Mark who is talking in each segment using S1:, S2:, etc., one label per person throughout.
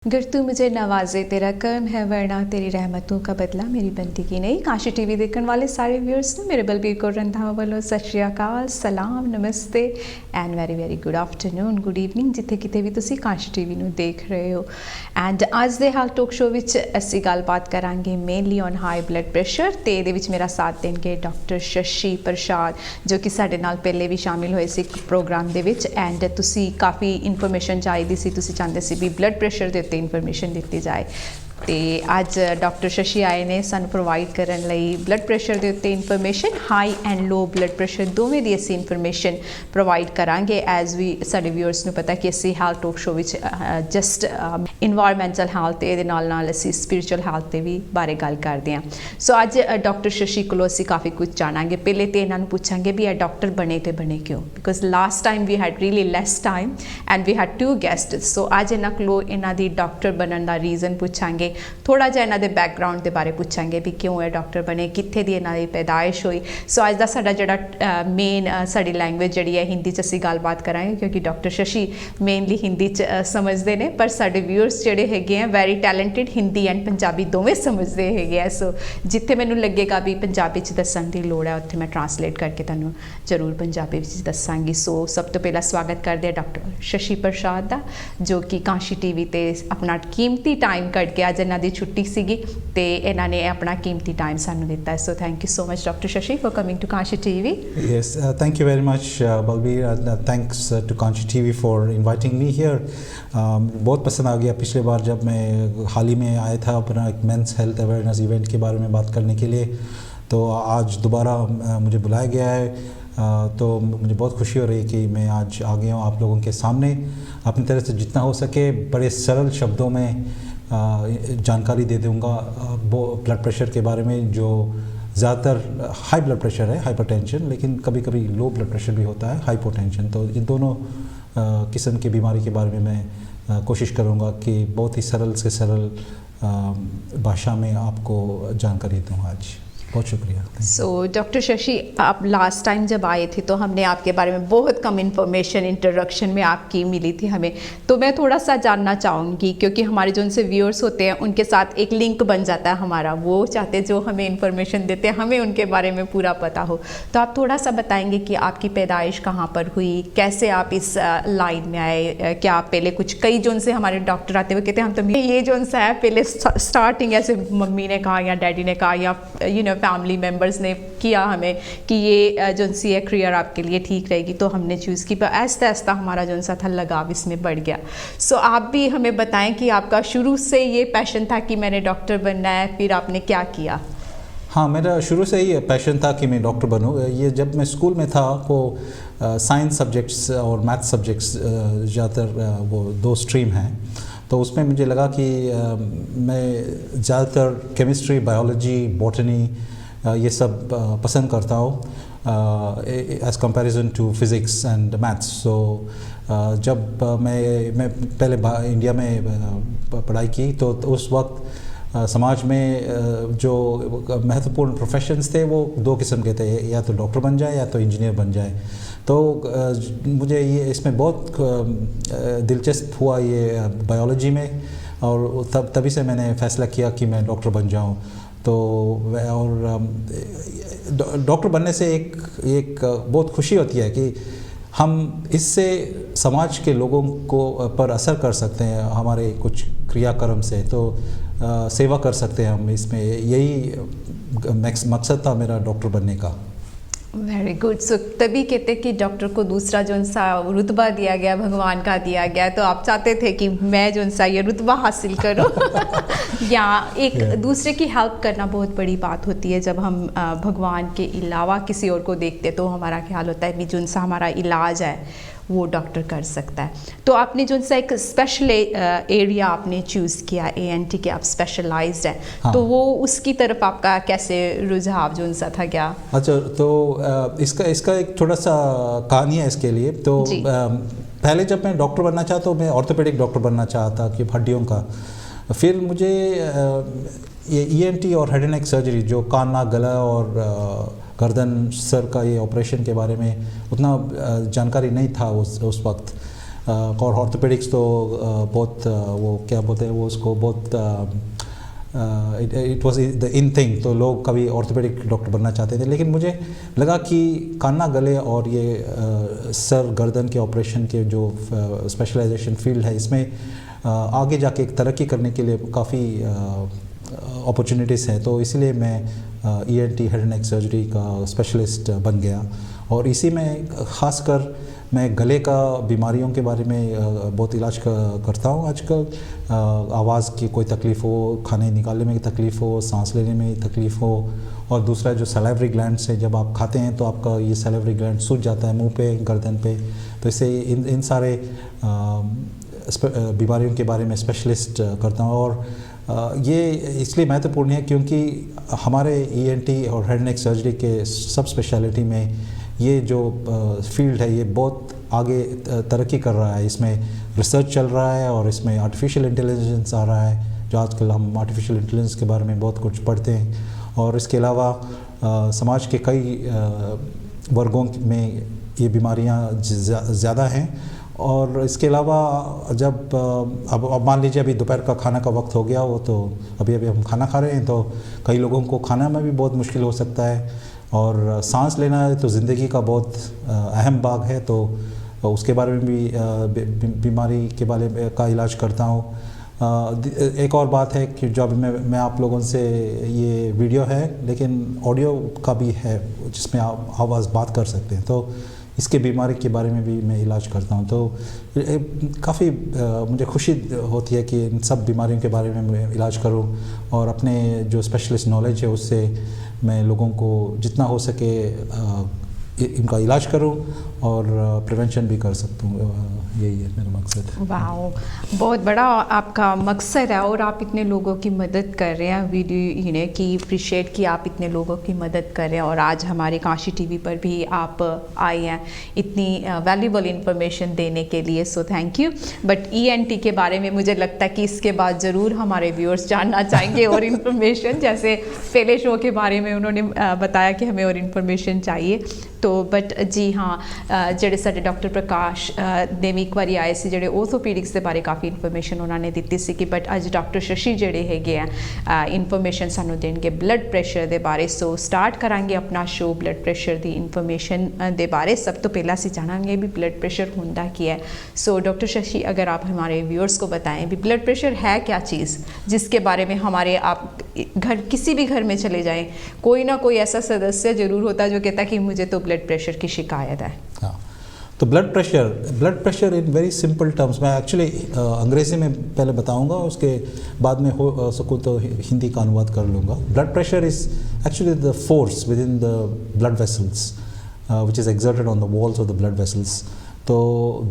S1: गर तू मुझे नवाजे तेरा कर्म है वरना तेरी रहमतों का बदला मेरी बनती की नहीं। काशी टीवी देखने वाले सारे व्यूअर्स ने मेरे बलबीर कौर रंधावा वालों सत श्री अकाल, सलाम, नमस्ते and very very good afternoon, good evening जिथे किते भी तुसी काशी टीवी ਨੂੰ देख रहे हो। एंड ਅੱਜ ਦੇ ਹਾਲ ਟੋਕ ਸ਼ੋ ਵਿੱਚ ਅਸੀਂ ਗੱਲਬਾਤ ਕਰਾਂਗੇ mainly on high blood pressure ਤੇ ਇਹਦੇ ਵਿੱਚ ਮੇਰਾ ਸਾਥ ਦੇਣਗੇ ਡਾਕਟਰ ਸ਼ਸ਼ੀ ਪ੍ਰਸਾਦ ਜੋ ਕਿ ਸਾਡੇ ਨਾਲ ਪਹਿਲੇ ਵੀ ਸ਼ਾਮਿਲ ਹੋਏ ਸੀ ਇੱਕ ਪ੍ਰੋਗਰਾਮ ਦੇ ਵਿੱਚ। ਐਂਡ ਤੁਸੀਂ ਕਾਫੀ ਇਨਫੋਰਮੇਸ਼ਨ ਚਾਹੀਦੀ ਸੀ, ਤੁਸੀਂ ਚਾਹੁੰਦੇ ਸੀ ਵੀ ਬਲੱਡ ਪ੍ਰੈਸ਼ਰ ਦੇ ਉੱਤੇ ਇਨਫੋਰਮੇਸ਼ਨ ਦਿੱਤੀ ਜਾਏ ਤੇ ਅੱਜ ਡਾਕਟਰ ਸ਼ਸ਼ੀ ਆਏ ਨੇ ਸਾਨੂੰ ਪ੍ਰੋਵਾਈਡ ਕਰਨ ਲਈ ਬਲੱਡ ਪ੍ਰੈਸ਼ਰ ਦੇ ਉੱਤੇ ਇਨਫੋਰਮੇਸ਼ਨ। ਹਾਈ ਐਂਡ ਲੋ ਬਲੱਡ ਪ੍ਰੈਸ਼ਰ ਦੋਵੇਂ ਦੀ ਅਸੀਂ ਇਨਫੋਰਮੇਸ਼ਨ ਪ੍ਰੋਵਾਈਡ ਕਰਾਂਗੇ। ਐਜ਼ ਵੀ ਸਾਡੇ ਵਿਊਅਰਸ ਨੂੰ ਪਤਾ ਕਿ ਅਸੀਂ ਹੈਲਥ ਟੋਕ ਸ਼ੋ ਵਿੱਚ ਜਸਟ ਇਨਵਾਇਰਮੈਂਟਲ ਹੈਲਥ ਤੇ ਇਹਦੇ ਨਾਲ ਨਾਲ ਅਸੀਂ ਸਪਿਰਿਚੁਅਲ ਹੈਲਥ ਤੇ ਵੀ ਬਾਰੇ ਗੱਲ ਕਰਦੇ ਹਾਂ। ਸੋ ਅੱਜ ਡਾਕਟਰ ਸ਼ਸ਼ੀ ਕੋਲੋਂ ਅਸੀਂ ਕਾਫੀ ਕੁਝ ਜਾਣਾਂਗੇ। ਪਹਿਲੇ ਤੇ ਇਹਨਾਂ ਨੂੰ ਪੁੱਛਾਂਗੇ ਵੀ ਇਹ ਡਾਕਟਰ ਬਣੇ ਤੇ ਬਣੇ ਕਿਉਂ, because last time we had really less time and we had 2 guest. So ਅੱਜ ਇਹਨਾਂ ਕੋਲੋਂ ਇਹਨਾਂ ਦੀ ਡਾਕਟਰ ਬਣਨ ਦਾ ਰੀਜ਼ਨ ਪੁੱਛਾਂਗੇ, ਥੋੜਾ ਜਿਹਾ ਇਹਨਾਂ ਦੇ ਬੈਕਗਰਾਉਂਡ ਦੇ ਬਾਰੇ ਪੁੱਛਾਂਗੇ ਵੀ ਕਿਉਂ ਇਹ ਡਾਕਟਰ ਬਣੇ, ਕਿੱਥੇ ਦੀ ਇਹਨਾਂ ਦੀ ਪੈਦਾਇਸ਼ ਹੋਈ। ਸੋ ਅੱਜ ਦਾ ਸਾਡਾ ਜਿਹੜਾ ਮੇਨ ਸਾਡੀ ਲੈਂਗੁਏਜ ਜਿਹੜੀ ਹੈ ਹਿੰਦੀ 'ਚ ਅਸੀਂ ਗੱਲਬਾਤ ਕਰਾਂਗੇ ਕਿਉਂਕਿ ਡਾਕਟਰ ਸ਼ਸ਼ੀ ਮੇਨਲੀ ਹਿੰਦੀ 'ਚ ਸਮਝਦੇ ਨੇ, ਪਰ ਸਾਡੇ ਵਿਊਅਰਸ ਜਿਹੜੇ ਹੈਗੇ ਆ very talented Hindi and Punjabi ਦੋਵੇਂ ਸਮਝਦੇ ਹੈਗੇ ਆ। ਸੋ ਜਿੱਥੇ ਮੈਨੂੰ ਲੱਗੇਗਾ ਵੀ ਪੰਜਾਬੀ 'ਚ ਦੱਸਣ ਦੀ ਲੋੜ ਹੈ ਉੱਥੇ ਮੈਂ ਟਰਾਂਸਲੇਟ ਕਰਕੇ ਤੁਹਾਨੂੰ ਜ਼ਰੂਰ ਪੰਜਾਬੀ ਵਿੱਚ ਦੱਸਾਂਗੀ। ਸੋ ਸਭ ਤੋਂ ਪਹਿਲਾਂ ਸਵਾਗਤ ਕਰਦੇ ਆ ਡਾਕਟਰ ਸ਼ਸ਼ੀ ਪ੍ਰਸਾਦ ਦਾ ਜੋ ਕਿ ਕਾਸ਼ੀ ਟੀਵੀ ਤੇ ਆਪਣਾ ਕੀਮਤੀ ਟਾਈਮ ਕੱਢ ਕੇ, ਅੱਜ ਇਹਨਾਂ ਦੀ ਛੁੱਟੀ ਸੀਗੀ ਤੇ ਇਹਨਾਂ ਨੇ ਆਪਣਾ ਕੀਮਤੀ ਟਾਈਮ ਸਾਨੂੰ ਦਿੱਤਾ। So thank you so much doctor Shashi for coming to Kashi TV.
S2: Yes, thank you very much Balbir, thanks to Kashi TV for inviting me here. बहुत पसंद आ गया पिछले बार जब मैं हाल ही में आया था अपना एक मेंस हेल्थ अवेयरनेस इवेंट के बारे में बात करने के लिए, तो आज दोबारा मुझे बुलाया गया है। तो मुझे बहुत खुशी हो रही कि मैं आज आ गया हूँ आप लोगों के सामने अपनी तरह से जितना हो सके बड़े सरल शब्दों में जानकारी दे दूँगा ब्लड प्रेशर के बारे में, जो ज़्यादातर हाई ब्लड प्रेशर है, हाइपरटेंशन, लेकिन कभी कभी लो ब्लड प्रेशर भी होता है, हाइपोटेंशन। तो इन दोनों किस्म की बीमारी के बारे में मैं कोशिश करूँगा कि बहुत ही सरल से सरल भाषा में आपको जानकारी दूँ आज। बहुत शुक्रिया।
S1: सो डॉक्टर शशि, आप लास्ट टाइम जब आए थे तो हमने आपके बारे में बहुत कम इन्फॉर्मेशन इंट्रोडक्शन में आपकी मिली थी हमें, तो मैं थोड़ा सा जानना चाहूँगी क्योंकि हमारे जो उनसे व्यूअर्स होते हैं उनके साथ एक लिंक बन जाता है हमारा, वो चाहते हैं जो हमें इन्फॉर्मेशन देते हैं हमें उनके बारे में पूरा पता हो। तो आप थोड़ा सा बताएंगे कि आपकी पैदाइश कहाँ पर हुई, कैसे आप इस लाइन में आए, क्या आप पहले कुछ कई जो उनसे हमारे डॉक्टर आते हुए कहते हैं हम तो ये जो उनसा है पहले स्टार्टिंग ऐसे मम्मी ने कहा या डैडी ने कहा या यू नो फैमिली मेम्बर्स ने किया हमें कि ये जो सी है करियर आपके लिए ठीक रहेगी तो हमने चूज़ की, पर आहिस्ता आहिस्ता हमारा जो सा था लगाव इसमें बढ़ गया। सो आप भी हमें बताएं कि आपका शुरू से ये पैशन था कि मैंने डॉक्टर बनना है, फिर आपने क्या किया?
S2: हाँ, मेरा शुरू से ही पैशन था कि मैं डॉक्टर बनूँ। ये जब मैं स्कूल में था वो साइंस सब्जेक्ट्स और मैथ सब्जेक्ट्स ज़्यादातर वो 2 स्ट्रीम हैं, तो उसमें मुझे लगा कि मैं ज़्यादातर केमिस्ट्री, बायोलॉजी, बॉटनी ये सब पसंद करता हूँ as comparison to physics and maths. So जब मैं पहले इंडिया में पढ़ाई की तो उस वक्त समाज में जो महत्वपूर्ण प्रोफेशंस थे वो 2 किस्म के थे, या तो डॉक्टर बन जाए या तो इंजीनियर बन जाए। तो मुझे ये इसमें बहुत दिलचस्प हुआ ये बायोलॉजी में, और तभी से मैंने फ़ैसला किया कि मैं डॉक्टर बन जाऊँ। तो और डॉक्टर बनने से एक बहुत खुशी होती है कि हम इससे समाज के लोगों को पर असर कर सकते हैं, हमारे कुछ क्रियाक्रम से तो सेवा कर सकते हैं हम। इसमें यही मकसद था मेरा डॉक्टर बनने का।
S1: Very good. सो तभी कहते कि डॉक्टर को दूसरा जो सा रुतबा दिया गया, भगवान का दिया गया, तो आप चाहते थे कि मैं जो सा ये रुतबा हासिल करूं या एक दूसरे की हेल्प करना बहुत बड़ी बात होती है। जब हम भगवान के अलावा किसी और को देखते तो हमारा ख्याल होता है कि जो सा हमारा इलाज है वो डॉक्टर कर सकता है। तो आपने जो सा एक स्पेशल एरिया आपने चूज़ किया ANT के, आप स्पेशलाइज्ड हैं। हाँ। तो वो उसकी तरफ आपका कैसे रुझाव जो सा था क्या?
S2: अच्छा, तो इसका एक थोड़ा सा कहानी है इसके लिए। तो पहले जब मैं डॉक्टर बनना चाहता तो मैं ऑर्थोपेडिक डॉक्टर बनना चाहता कि हड्डियों का। फिर मुझे ये ENT और हेड एंड नेक सर्जरी जो कान, नाक, गला और गर्दन, सर का ये ऑपरेशन के बारे में उतना जानकारी नहीं था उस वक्त। और ऑर्थोपेडिक्स तो बहुत वो क्या बोलते हैं वो उसको बहुत it was the in thing, तो लोग कभी ऑर्थोपेडिक डॉक्टर बनना चाहते थे। लेकिन मुझे लगा कि कान गले और ये सर गर्दन के ऑपरेशन के जो स्पेशलाइजेशन फील्ड है, इसमें आगे जाके एक तरक्की करने के लिए काफ़ी अपॉर्चुनिटीज़ हैं। तो इसीलिए मैं ENT head and neck surgery का स्पेशलिस्ट बन गया। और इसी में ख़ासकर मैं गले का बीमारियों के बारे में बहुत इलाज करता हूँ आजकल। आवाज़ की कोई तकलीफ़ हो, खाने निकालने में तकलीफ़ हो, सांस लेने में तकलीफ़ हो, और दूसरा जो सैलिवरी ग्लैंड्स है, जब आप खाते हैं तो आपका ये सैलिवरी ग्लैंड सूज जाता है मुंह पे, गर्दन पे। तो इससे इन सारे बीमारियों के बारे में स्पेशलिस्ट करता हूँ। और ये इसलिए महत्वपूर्ण है क्योंकि हमारे ENT और हेड नेक सर्जरी के सब स्पेशलिटी में ये जो फील्ड है ये बहुत आगे तरक्की कर रहा है। इसमें रिसर्च चल रहा है और इसमें आर्टिफिशियल इंटेलिजेंस आ रहा है, जो आजकल हम आर्टिफिशियल इंटेलिजेंस के बारे में बहुत कुछ पढ़ते हैं। और इसके अलावा समाज के कई वर्गों में ये बीमारियां ज़्यादा हैं। और इसके अलावा जब अब मान लीजिए अभी दोपहर का खाना का वक्त हो गया हो, तो अभी हम खाना खा रहे हैं, तो कई लोगों को खाना में भी बहुत मुश्किल हो सकता है। और सांस लेना तो ज़िंदगी का बहुत अहम भाग है, तो उसके बारे में भी बीमारी के बारे में का इलाज करता हूँ। एक और बात है कि जो अभी मैं आप लोगों से ये वीडियो है, लेकिन ऑडियो का भी है जिसमें आप आवाज़ बात कर सकते हैं, तो इसके बीमारी के बारे में भी मैं इलाज करता हूँ। तो काफ़ी मुझे खुशी होती है कि इन सब बीमारियों के बारे में मैं इलाज करूँ और अपने जो स्पेशलिस्ट नॉलेज है उससे मैं लोगों को जितना हो सके इनका इलाज करूं और प्रिवेंशन भी कर सकता हूँ। यही है मेरा मकसद।
S1: वाह, बहुत बड़ा आपका मकसद है और आप इतने लोगों की मदद कर रहे हैं। वीडियो की अप्रिशिएट कि आप इतने लोगों की मदद कर रहे हैं और आज हमारे काशी टीवी पर भी आप आए हैं इतनी वैल्यूबल इंफॉर्मेशन देने के लिए, so thank you. But ENT के बारे में मुझे लगता है कि इसके बाद ज़रूर हमारे व्यूअर्स जानना चाहेंगे और इन्फॉर्मेशन, जैसे पहले शो के बारे में उन्होंने बताया कि हमें और इन्फॉर्मेशन चाहिए। तो बट जी हाँ, ਜਿਹੜੇ ਸਾਡੇ ਡਾਕਟਰ ਪ੍ਰਕਾਸ਼ ਨੇ ਵੀ ਇੱਕ ਵਾਰੀ ਆਏ ਸੀ, ਜਿਹੜੇ ਔਰਥੋਪੀਡਿਕਸ ਦੇ ਬਾਰੇ ਕਾਫੀ ਇਨਫੋਰਮੇਸ਼ਨ ਉਹਨਾਂ ਨੇ ਦਿੱਤੀ ਸੀ ਕਿ ਬਟ ਅੱਜ ਡਾਕਟਰ ਸ਼ਸ਼ੀ ਜਿਹੜੇ ਹੈਗੇ ਆ ਇਨਫੋਰਮੇਸ਼ਨ ਸਾਨੂੰ ਦੇਣਗੇ ਬਲੱਡ ਪ੍ਰੈਸ਼ਰ ਦੇ ਬਾਰੇ। ਸੋ ਸਟਾਰਟ ਕਰਾਂਗੇ ਆਪਣਾ ਸ਼ੋ ਬਲੱਡ ਪ੍ਰੈਸ਼ਰ ਦੀ ਇਨਫੋਰमेशन ਦੇ ਬਾਰੇ। सब तो पहला से जानेंगे भी ब्लड प्रेशर होता क्या है। सो डॉक्टर शशि, अगर आप हमारे व्यूअर्स को बताएं भी ब्लड प्रेशर है क्या चीज़, जिसके बारे में हमारे आप घर किसी भी घर में चले जाएं, कोई ना कोई ऐसा सदस्य जरूर होता है जो कहता है कि मुझे तो ब्लड प्रेशर की शिकायत है।
S2: हाँ, तो blood pressure in very simple terms, मैं एक्चुअली अंग्रेज़ी में पहले बताऊंगा, उसके बाद में हो सकूँ तो हिंदी का अनुवाद कर लूँगा। Blood pressure is actually the force with in the blood vessels which is exerted on the walls of the blood vessels. तो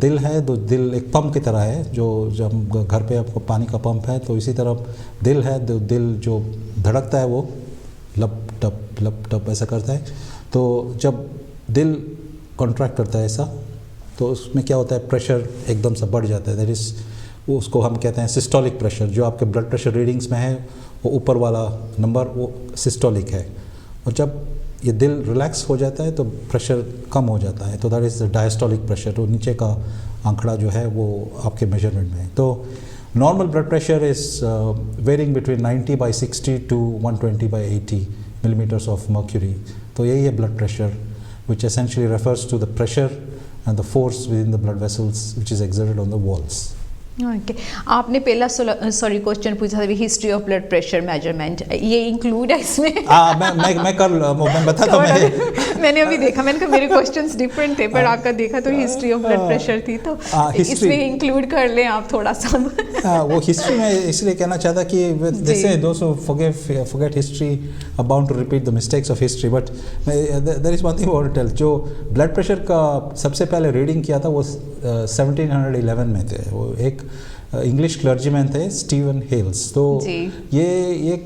S2: दिल है, तो दिल एक पंप की तरह है, जो जब घर पे आपको पानी का पंप है, तो इसी तरह दिल है। तो दिल जो धड़कता है वो लप टप ऐसा करता है। तो जब दिल कॉन्ट्रैक्ट करता है ऐसा, तो उसमें क्या होता है, प्रेशर एकदम से बढ़ जाता है। दैट इज़ उसको हम कहते हैं सिस्टोलिक प्रेशर। जो आपके ब्लड प्रेशर रीडिंग्स में है वो ऊपर वाला नंबर वो सिस्टोलिक है, और जब ये दिल रिलैक्स हो जाता है तो प्रेशर कम हो जाता है, तो दैट इज़ डायस्टोलिक प्रेशर। तो नीचे का आंकड़ा जो है वो आपके मेजरमेंट में है। तो normal blood pressure is varying between 90/60 to 120/80 millimeters of mercury। तो यही है blood pressure, which essentially refers to the pressure and the force within the blood vessels which is exerted on the walls।
S1: Okay, आपने पहला question पूछा था history of blood pressure measurement, ये include है इसमें?
S2: मैं बताता हूँ।
S1: मैंने अभी देखा, मैंने कहा मेरे क्वेश्चंस डिफरेंट थे, पर आपका देखा तो हिस्ट्री ऑफ ब्लड प्रेशर थी, तो इसमें इंक्लूड कर लें आप थोड़ा सा।
S2: वो हिस्ट्री में इसलिए कहना चाहता कि जैसे दोस्त forget history are bound to repeat the mistakes of history, but there is one thing I want to tell। जो ब्लड प्रेशर का सबसे पहले रीडिंग किया था वो 1711 में थे। वो एक इंग्लिश क्लर्जीमैन थे, स्टीवन हेल्स। तो ये एक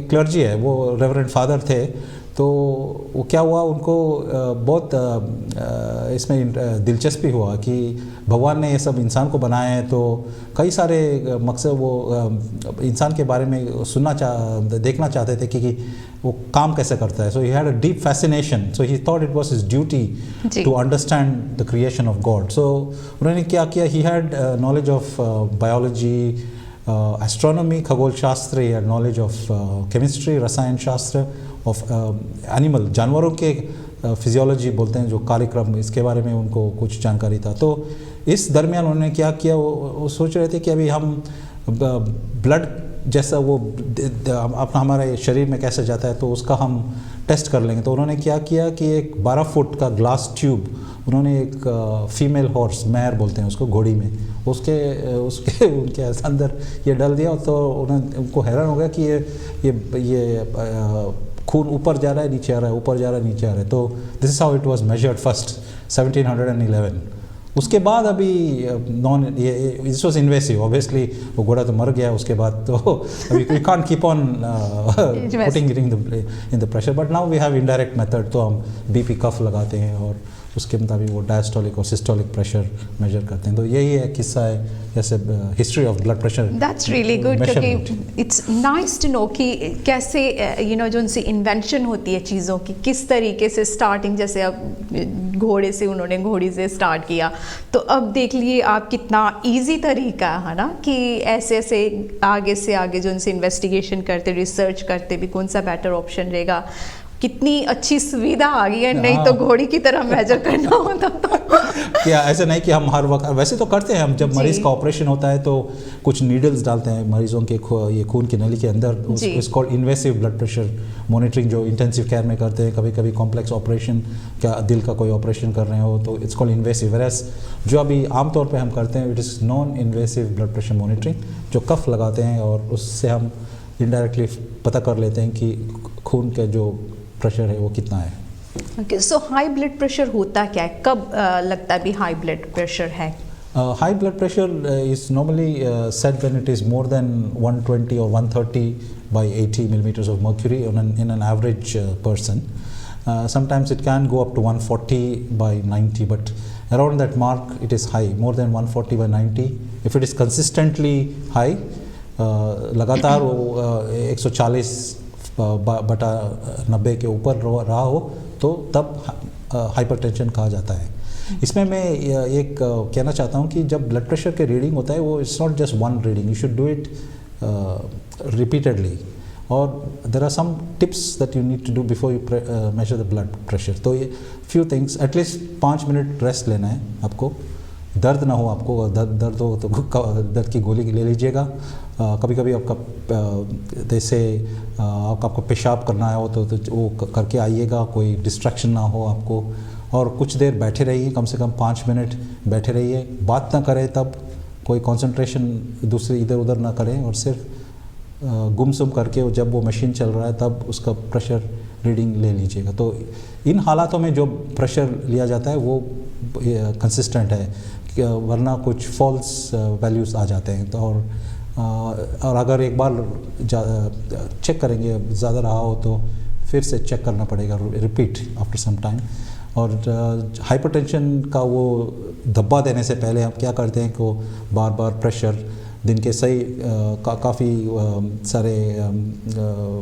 S2: क्लर्जी है, वो रेवरेंड फादर थे। तो वो क्या हुआ, उनको बहुत इसमें दिलचस्पी हुआ कि भगवान ने ये सब इंसान को बनाया है, तो कई सारे मकसद वो इंसान के बारे में देखना चाहते थे कि वो काम कैसे करता है. So he had a deep fascination, so he thought it was his duty to understand the creation of God. So उन्होंने क्या किया, he had knowledge of biology, astronomy, खगोल शास्त्र, या नॉलेज ऑफ केमिस्ट्री, रसायन शास्त्र, ऑफ एनिमल, जानवरों के फिजियोलॉजी बोलते हैं जो कार्यक्रम, इसके बारे में उनको कुछ जानकारी था. तो इस दरमियान उन्होंने क्या किया, वो सोच रहे थे कि अभी हम ब्लड जैसा वो अपना हमारे शरीर में कैसे जाता है, तो उसका हम टेस्ट कर लेंगे. तो उन्होंने क्या किया कि एक 12 फुट का ग्लास ट्यूब उन्होंने एक फीमेल हॉर्स, मैर बोलते हैं उसको, घोड़ी में, उसके उनके अंदर ये डाल दिया. तो उनको हैरान हो गया कि ये खून ऊपर जा रहा है, नीचे आ रहा है, ऊपर जा रहा है, नीचे आ रहा है. तो this is how it was measured first 1711. उसके बाद अभी दिस वाज इन्वेसिव, ऑब्वियसली वो घोड़ा तो मर गया उसके बाद, तो अभी we can't keep on putting in the pressure. But now we have indirect method, तो हम बीपी कफ लगाते हैं और उसके मुताबिक वो डायस्टोलिक और सिस्टोलिक प्रेशर मेजर करते हैं. तो यही है किस्सा है जैसे history of blood pressure.
S1: That's really good, क्योंकि इट्स नाइस टू नो कि कैसे जो उनसे इन्वेंशन होती है चीज़ों की, किस तरीके से स्टार्टिंग, जैसे अब घोड़े से उन्होंने घोड़ी से स्टार्ट किया, तो अब देख लिए आप कितना इजी तरीका है ना, कि ऐसे ऐसे आगे से आगे जो उनसे इन्वेस्टिगेशन करते, रिसर्च करते भी कौन सा बेटर ऑप्शन रहेगा. कितनी अच्छी सुविधा आ गई है, नहीं तो घोड़ी की तरह मेजर करना होता था.
S2: क्या ऐसा नहीं कि हम हर वक्त, वैसे तो करते हैं हम, जब मरीज़ का ऑपरेशन होता है तो कुछ नीडल्स डालते हैं मरीज़ों के ये खून की नली के अंदर. It's called invasive blood pressure monitoring, जो इंटेंसिव केयर में करते हैं. कभी कभी कॉम्प्लेक्स ऑपरेशन, क्या दिल का कोई ऑपरेशन कर रहे हो, तो इट्स कॉल्ड इन्वेसिव. वेरएस जो अभी आमतौर पर हम करते हैं, it is non invasive blood pressure monitoring, जो कफ लगाते हैं और उससे हम इनडायरेक्टली पता कर लेते हैं कि खून का जो प्रेशर है वो कितना है.
S1: ओके, सो हाई ब्लड प्रेशर होता क्या है, कब लगता है भी हाई ब्लड प्रेशर है?
S2: High blood pressure is normally said when it is more than 120 or 130 by 80 millimeters of mercury in an average person. Sometimes it can go up to 140 by 90, but around that mark it is high, more than 140 by 90. If it is consistently high, लगातार वो 140 बटा 90 के ऊपर रहा हो, तो तब hypertension कहा जाता है. इसमें मैं एक कहना चाहता हूँ कि जब ब्लड प्रेशर के रीडिंग होता है, वो it's not just one reading, you should do it repeatedly, और there are some tips that you need to do before you measure the blood pressure. तो ये few things, at least 5 minute rest लेना है आपको, दर्द ना हो आपको, दर्द हो तो दर्द की गोली ले लीजिएगा. कभी कभी आपका जैसे आपको पेशाब करना हो तो वो करके आइएगा, कोई डिस्ट्रैक्शन ना हो आपको, और कुछ देर बैठे रहिए, कम से कम 5 मिनट बैठे रहिए, बात ना करें, तब कोई कंसंट्रेशन दूसरे इधर उधर ना करें, और सिर्फ गुमसुम करके जब वो मशीन चल रहा है तब उसका प्रेशर रीडिंग ले लीजिएगा. तो इन हालातों में जो प्रेशर लिया जाता है वो कंसिस्टेंट है, वरना कुछ फॉल्स वैल्यूज़ आ जाते हैं. तो और अगर एक बार चेक करेंगे, ज़्यादा रहा हो तो फिर से चेक करना पड़ेगा, रिपीट आफ्टर सम टाइम. और हाइपरटेंशन का वो धब्बा देने से पहले हम क्या करते हैं कि बार बार प्रेशर दिन के सही काफ़ी सारे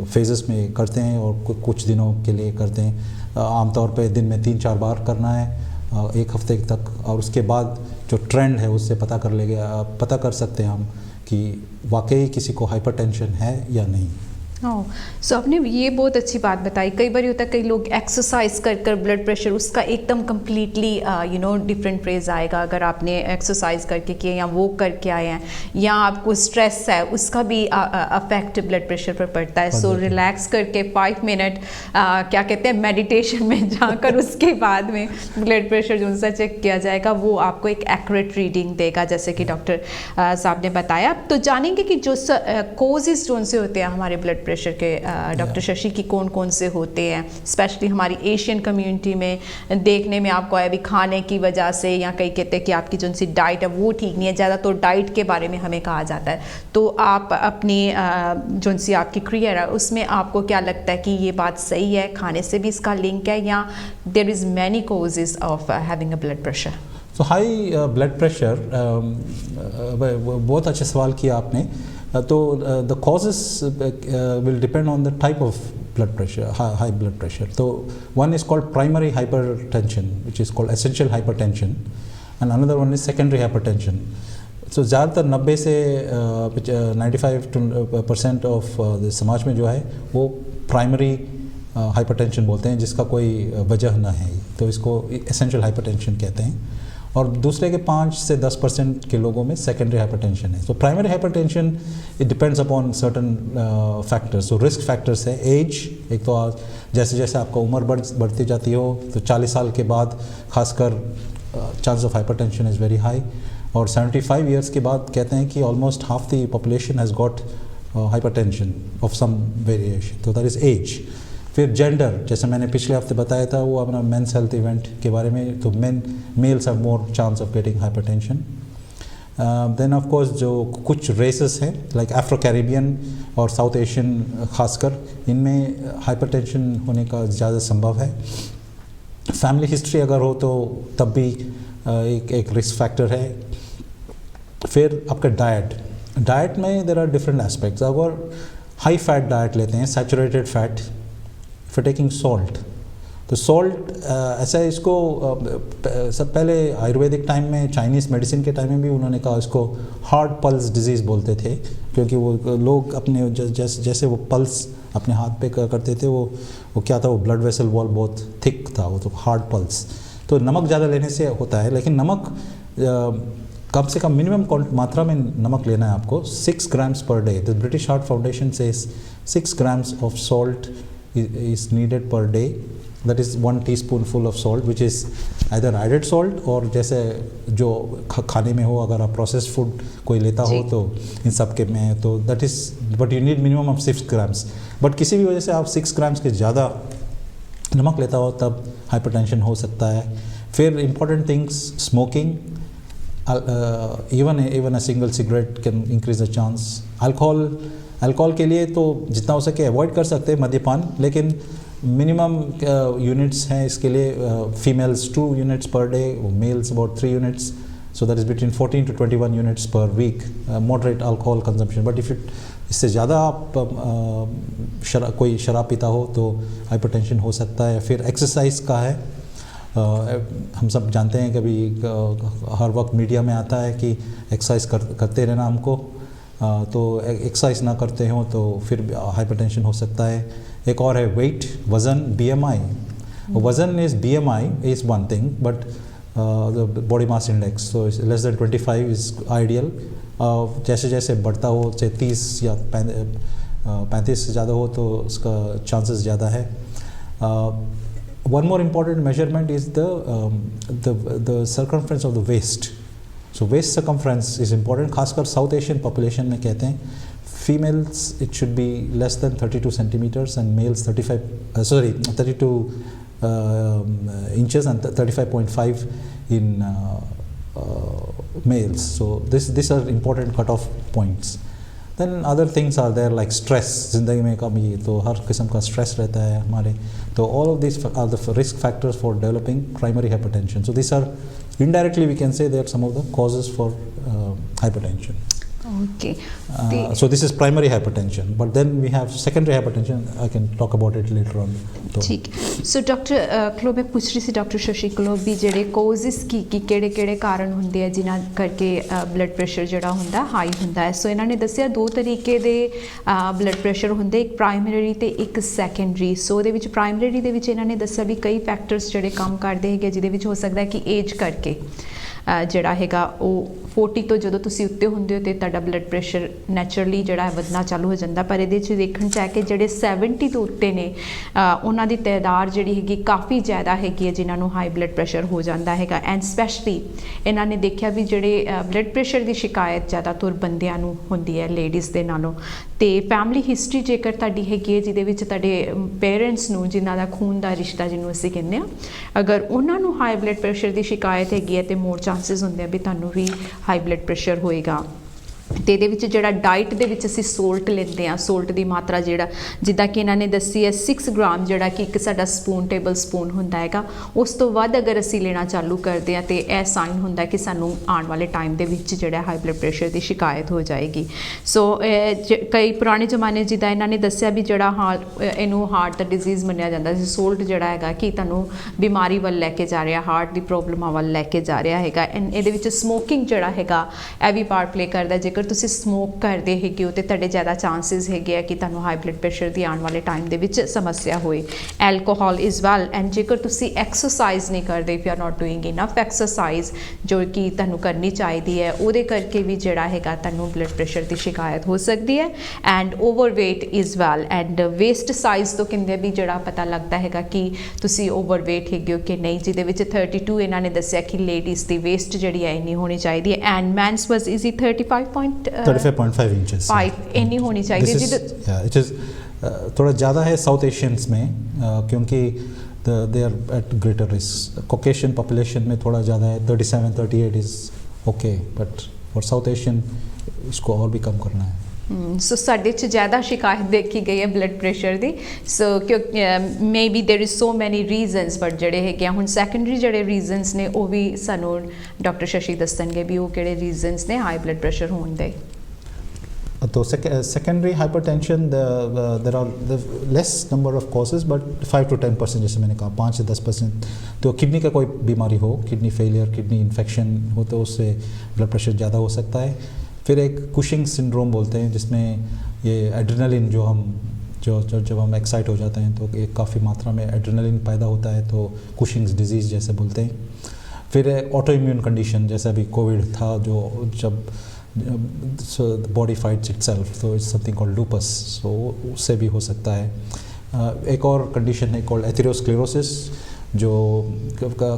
S2: फेजेस में करते हैं, और कुछ दिनों के लिए करते हैं. आमतौर पे दिन में 3-4 बार करना है, 1 हफ्ते तक, और उसके बाद जो ट्रेंड है उससे पता कर सकते हैं हम कि वाकई किसी को हाइपरटेंशन है या नहीं.
S1: सो आपने ये बहुत अच्छी बात बताई. कई बार होता है कई लोग एक्सरसाइज कर ब्लड प्रेशर उसका एकदम कम्प्लीटली डिफरेंट प्रेज आएगा अगर आपने एक्सरसाइज करके किए या वो करके आए हैं, या आपको स्ट्रेस है उसका भी अफेक्ट ब्लड प्रेशर पर पड़ता है. सो रिलैक्स करके 5 मिनट क्या कहते हैं मेडिटेशन में जाकर उसके बाद में ब्लड प्रेशर जो उनसे चेक किया जाएगा वो आपको एक एक्यूरेट रीडिंग देगा, जैसे कि डॉक्टर साहब ने बताया. तो जानेंगे कि जो कोजेस जो उनसे होते हैं हमारे ब्लड ब्लड प्रेशर के डॉक्टर शशि की कौन कौन से होते हैं, स्पेशली हमारी एशियन कम्युनिटी में देखने में आपको है भी खाने की वजह से, या कई कहते हैं कि आपकी जो सी डाइट है वो ठीक नहीं है, ज़्यादा तो डाइट के बारे में हमें कहा जाता है। तो आप अपनी जो सी आपकी करियर है उसमें आपको क्या लगता है कि ये बात सही है, खाने से भी इसका लिंक है, या there is many causes of having a blood pressure?
S2: तो हाई ब्लड प्रेशर, बहुत अच्छा सवाल किया आपने। तो the causes will depend on the type of blood pressure, high blood pressure. So one is called primary hypertension, which is called essential hypertension, and another one is secondary hypertension. So ज़्यादातर 90 से 95% of समाज में जो है वो primary hypertension बोलते हैं, जिसका कोई वजह ना है, तो इसको एसेंशियल हाइपरटेंशन कहते हैं। और दूसरे के 5 से 10% के लोगों में सेकेंडरी हाइपरटेंशन है। तो primary hypertension it depends upon certain factors. तो रिस्क फैक्टर्स है एज, एक तो जैसे जैसे आपका उम्र बढ़ती जाती हो तो 40 साल के बाद खासकर chance of hypertension is very high. और 75 ईयर्स के बाद कहते हैं कि almost half the population has got hypertension of some variation, तो दैट इज़ एज। फिर जेंडर, जैसे मैंने पिछले हफ्ते बताया था वो अपना मेंस हेल्थ इवेंट के बारे में, तो males have more chance of getting hypertension. Then of course जो कुछ रेसेस हैं लाइक अफ्रो कैरिबियन और साउथ एशियन खासकर, इनमें हाइपरटेंशन होने का ज़्यादा संभव है। फैमिली हिस्ट्री अगर हो तो तब भी एक रिस्क फैक्टर है। फिर आपका डाइट में देयर आर डिफरेंट एस्पेक्ट्स। अगर हाई फैट डाइट लेते हैं, सैचुरेटेड फैट, फिर टेकिंग सॉल्ट, तो सॉल्ट ऐसा है, इसको सब पहले आयुर्वेदिक टाइम में, चाइनीज़ मेडिसिन के टाइम में भी उन्होंने कहा इसको हार्ड पल्स डिजीज़ बोलते थे, क्योंकि वो लोग अपने जैसे वो पल्स अपने हाथ पे करते थे, वो क्या था, वो ब्लड वेसल वॉल बहुत थिक था, वो तो हार्ड पल्स। तो नमक ज़्यादा लेने से होता है, लेकिन नमक कम से कम मिनिमम मात्रा में नमक लेना है आपको, 6 grams per day। The British heart foundation says 6 grams of salt is needed per day, that is 1 teaspoonful of salt, which is either added salt, और जैसे जो खाने में हो, अगर आप प्रोसेस्ड फूड कोई लेता हो तो इन सब के में, तो that is but you need minimum of 6 grams। But किसी भी वजह से आप 6 grams के ज़्यादा नमक लेता हो तब हाइपरटेंशन हो सकता है। फिर important things, smoking, even a single cigarette can increase the chance। Alcohol के लिए तो जितना हो सके अवॉइड कर सकते हैं मद्यपान, लेकिन मिनिमम यूनिट्स हैं इसके लिए, females 2 units per day, males about 3 units, so that is between 14 to 21 units per week moderate alcohol consumption। but if इससे ज़्यादा आप कोई शराब पीता हो तो हाइपरटेंशन हो सकता है। फिर एक्सरसाइज का है, हम सब जानते हैं, कभी हर वक्त मीडिया में आता है कि एक्सरसाइज करते रहना हमको, तो एक्सरसाइज ना करते हो तो फिर हाइपरटेंशन हो सकता है। एक और है वेट, वज़न, BMI। वज़न is BMI is one thing, but the body mass index, so less than 25 is ideal. जैसे जैसे बढ़ता हो, चाहे 30 या 35 से ज़्यादा हो तो उसका चांसेस ज़्यादा है। One more important measurement is the circumference of the waist. So waist circumference is important, खासकर साउथ एशियन पॉपुलेशन में कहते हैं। Females it should be less than 32 centimeters and males 32 inches and 35.5 in males. So these are important cutoff points. Then other things are there like stress, ज़िंदगी में कभी तो हर किस्म का स्ट्रेस रहता है हमारे, तो all of these are the risk factors for developing primary hypertension. So these are indirectly we can say they are some of the causes for hypertension.
S1: Okay.
S2: So this is primary hypertension, but then we have secondary hypertension. I can talk about it later on.
S1: ठीक। So doctor ਕੋਲੋਂ मैं पूछ रही सी doctor Shashi ਕੋਲੋਂ ਵੀ ਜਿਹੜੇ causes ਕੀ ਕਿਹੜੇ ਕਾਰਨ ਹੁੰਦੇ ਆ ਜਿਨ੍ਹਾਂ ਕਰਕੇ ਬਲੱਡ ਪ੍ਰੈਸ਼ਰ ਜਿਹੜਾ ਹੁੰਦਾ ਹਾਈ ਹੁੰਦਾ ਹੈ। ਸੋ ਇਹਨਾਂ ਨੇ ਦੱਸਿਆ 2 ਤਰੀਕੇ ਦੇ ਬਲੱਡ ਪ੍ਰੈਸ਼ਰ ਹੁੰਦੇ, ਇੱਕ ਪ੍ਰਾਇਮਰੀ ਤੇ ਇੱਕ ਸੈਕੰਡਰੀ। ਸੋ ਉਹਦੇ ਵਿੱਚ ਪ੍ਰਾਇਮਰੀ ਦੇ ਵਿੱਚ ਇਹਨਾਂ ਨੇ ਦੱਸਿਆ ਵੀ ਕਈ ਫੈਕਟਰਸ ਜਿਹੜੇ ਕੰਮ ਕਰਦੇ ਹੈਗੇ, ਜਿਹਦੇ ਵਿੱਚ ਹੋ ਸਕਦਾ ਹੈ ਕਿ ਏਜ ਕਰਕੇ ਜਿਹੜਾ ਹੈਗਾ ਉਹ 40 ਤੋਂ ਜਦੋਂ ਤੁਸੀਂ ਉੱਤੇ ਹੁੰਦੇ ਹੋ ਤੇ ਤੁਹਾਡਾ ਬਲੱਡ ਪ੍ਰੈਸ਼ਰ ਨੈਚੁਰਲੀ ਜਿਹੜਾ ਹੈ ਵਧਣਾ ਚਾਲੂ ਹੋ ਜਾਂਦਾ, ਪਰ ਇਹਦੇ 'ਚ ਦੇਖਣ 'ਚ ਹੈ ਕਿ ਜਿਹੜੇ 70 ਤੋਂ ਉੱਤੇ ਨੇ ਉਹਨਾਂ ਦੀ ਤਾਦਾਦ ਜਿਹੜੀ ਹੈਗੀ ਕਾਫੀ ਜ਼ਿਆਦਾ ਹੈਗੀ ਹੈ ਜਿਨ੍ਹਾਂ ਨੂੰ ਹਾਈ ਬਲੱਡ ਪ੍ਰੈਸ਼ਰ ਹੋ ਜਾਂਦਾ ਹੈਗਾ। ਐਂਡ ਸਪੈਸ਼ਲੀ ਇਹਨਾਂ ਨੇ ਦੇਖਿਆ ਵੀ ਜਿਹੜੇ ਬਲੱਡ ਪ੍ਰੈਸ਼ਰ ਦੀ ਸ਼ਿਕਾਇਤ ਜ਼ਿਆਦਾਤਰ ਬੰਦਿਆਂ ਨੂੰ ਹੁੰਦੀ ਹੈ ਲੇਡੀਜ਼ ਦੇ ਨਾਲੋਂ। ਤੇ ਫੈਮਿਲੀ ਹਿਸਟਰੀ ਜੇਕਰ ਤੁਹਾਡੀ ਹੈਗੀ ਹੈ ਜਿਹਦੇ ਵਿੱਚ ਤੁਹਾਡੇ ਪੇਰੈਂਟਸ ਨੂੰ, ਜਿਨ੍ਹਾਂ ਦਾ ਖੂਨ ਦਾ ਰਿਸ਼ਤਾ ਜਿਹਨੂੰ ਅਸੀਂ ਕਹਿੰਦੇ ਹਾਂ, ਅਗਰ ਉਹਨਾਂ ਨੂੰ ਹਾਈ ਬਲੱਡ ਪ੍ਰੈਸ਼ਰ ਦੀ ਸ਼ਿਕਾਇਤ ਹੈਗੀ ਹੈ ਤੇ ਮੋਰ ਚਾਂਸਿਸ ਹੁੰਦੇ ਆ ਵੀ ਤੁਹਾਨੂੰ ਵੀ ਹਾਈ ਬਲੱਡ ਪ੍ਰੈਸ਼ਰ ਹੋਏਗਾ। ਤੇ ਇਹਦੇ ਵਿੱਚ ਜਿਹੜਾ ਡਾਈਟ ਦੇ ਵਿੱਚ ਅਸੀਂ ਸੋਲਟ ਲੈਂਦੇ ਹਾਂ, ਸੋਲਟ ਦੀ ਮਾਤਰਾ ਜਿਹੜਾ ਜਿੱਦਾਂ ਕਿ ਇਹਨਾਂ ਨੇ ਦੱਸੀ ਹੈ 6 ਗ੍ਰਾਮ, ਜਿਹੜਾ ਕਿ ਇੱਕ ਸਾਡਾ ਟੇਬਲ ਸਪੂਨ ਹੁੰਦਾ ਹੈਗਾ, ਉਸ ਤੋਂ ਵੱਧ ਅਗਰ ਅਸੀਂ ਲੈਣਾ ਚਾਲੂ ਕਰਦੇ ਹਾਂ ਤੇ ਇਹ ਸਾਈਨ ਹੁੰਦਾ ਕਿ ਸਾਨੂੰ ਆਉਣ ਵਾਲੇ ਟਾਈਮ ਦੇ ਵਿੱਚ ਜਿਹੜਾ ਹਾਈ ਬਲੱਡ ਪ੍ਰੈਸ਼ਰ ਦੀ ਸ਼ਿਕਾਇਤ ਹੋ ਜਾਏਗੀ। ਸੋ ਕਈ ਪੁਰਾਣੇ ਜ਼ਮਾਨੇ ਜਿੱਦਾਂ ਇਹਨਾਂ ਨੇ ਦੱਸਿਆ ਵੀ ਜਿਹੜਾ ਇਹਨੂੰ ਹਾਰਟ ਦਾ ਡਿਜ਼ੀਜ਼ ਮੰਨਿਆ ਜਾਂਦਾ ਸੀ, ਸੋਲਟ ਜਿਹੜਾ ਹੈਗਾ ਕਿ ਤੁਹਾਨੂੰ ਬਿਮਾਰੀ ਵੱਲ ਲੈ ਕੇ ਜਾ ਰਿਹਾ, ਹਾਰਟ ਦੀ ਪ੍ਰੋਬਲਮਾਂ ਵੱਲ ਲੈ ਕੇ ਜਾ ਰਿਹਾ ਹੈਗਾ। ਇਹਦੇ ਵਿੱਚ ਸਮੋਕਿੰਗ ਜਿਹੜਾ ਹੈਗਾ ਇਹ ਵੀ ਪਾਰਟ ਪਲੇ ਕਰਦਾ। ਜੇਕਰ ਤੁਸੀਂ ਸਮੋਕ ਕਰਦੇ ਹੈਗੇ ਹੋ ਤੇ ਤੁਹਾਡੇ ਜ਼ਿਆਦਾ ਚਾਂਸਿਸ ਹੈਗੇ ਆ ਕਿ ਤੁਹਾਨੂੰ ਹਾਈ ਬਲੱਡ ਪ੍ਰੈਸ਼ਰ ਦੀ ਆਉਣ ਵਾਲੇ ਟਾਈਮ ਦੇ ਵਿੱਚ ਸਮੱਸਿਆ ਹੋਏ। ਐਲਕੋਹਲ ਇਜ਼ ਵੈਲ, ਐਂਡ ਜੇਕਰ ਤੁਸੀਂ ਐਕਸਰਸਾਈਜ਼ ਨਹੀਂ ਕਰਦੇ, if you are not doing enough exercise ਜੋ ਕਿ ਤੁਹਾਨੂੰ ਕਰਨੀ ਚਾਹੀਦੀ ਹੈ, ਉਹਦੇ ਕਰਕੇ ਵੀ ਜਿਹੜਾ ਹੈਗਾ ਤੁਹਾਨੂੰ ਬਲੱਡ ਪ੍ਰੈਸ਼ਰ ਦੀ ਸ਼ਿਕਾਇਤ ਹੋ ਸਕਦੀ ਹੈ। And overweight is well, and waste size ਤੋਂ ਕਹਿੰਦੇ ਵੀ ਜਿਹੜਾ ਪਤਾ ਲੱਗਦਾ ਹੈਗਾ ਕਿ ਤੁਸੀਂ ਓਵਰਵੇਟ ਹੈਗੇ ਹੋ ਕਿ ਨਹੀਂ, ਜਿਹਦੇ ਵਿੱਚ 32 ਇਹਨਾਂ ਨੇ ਦੱਸਿਆ ਕਿ ਲੇਡੀਜ਼ ਦੀ ਵੇਸਟ ਜਿਹੜੀ ਹੈ ਇੰਨੀ ਹੋਣੀ ਚਾਹੀਦੀ ਹੈ। And men's was is
S2: 35.5 inches
S1: 5 ਇੰਨੀ ਹੋਣੀ ਚਾਹੀਦੀ ਹੈ।
S2: इट इज़ थोड़ा ज़्यादा है साउथ एशियंस में, क्योंकि they are at greater risk. Caucasian population में थोड़ा ज़्यादा है, 37-38 is okay, but for South Asian इसको और भी कम करना है।
S1: ਸੋ ਸਾਡੇ 'ਚ ਜ਼ਿਆਦਾ ਸ਼ਿਕਾਇਤ ਦੇਖੀ ਗਈ ਹੈ ਬਲੱਡ ਪ੍ਰੈਸ਼ਰ ਦੀ। ਸੋ ਕਿਉਂਕਿ may be there is so ਮੈਨੀ ਰੀਜ਼ਨਸ, ਬਟ ਜਿਹੜੇ ਹੈਗੇ ਆ ਹੁਣ ਸੈਕੰਡਰੀ ਜਿਹੜੇ ਰੀਜ਼ਨਸ ਨੇ ਉਹ ਵੀ ਸਾਨੂੰ ਡਾਕਟਰ ਸ਼ਸ਼ੀ ਦੱਸਣਗੇ ਵੀ ਉਹ ਕਿਹੜੇ ਰੀਜ਼ਨਸ ਨੇ ਹਾਈ ਬਲੱਡ ਪ੍ਰੈਸ਼ਰ ਹੋਣ ਦੇ।
S2: तो secondary hypertension there are less number of causes, but 5 to 10% जैसे मैंने कहा, 5 से 10%। तो किडनी का कोई बीमारी हो, किडनी फेलियर, किडनी इन्फेक्शन हो, तो उससे ब्लड प्रेशर ज़्यादा हो सकता है। फिर एक कुशिंग सिंड्रोम बोलते हैं, जिसमें ये एड्रेनलिन जब हम एक्साइट हो जाते हैं तो एक काफ़ी मात्रा में एड्रेनलिन पैदा होता है, तो कुशिंग्स डिजीज़ जैसे बोलते हैं। फिर ऑटो इम्यून कंडीशन, जैसे अभी कोविड था, जो जब बॉडी फाइट्स इटसेल्फ, तो इट्स समथिंग कॉल्ड लूपस, सो उससे भी हो सकता है। एक और कंडीशन है कॉल्ड एथेरोस्क्लेरोसिस, जो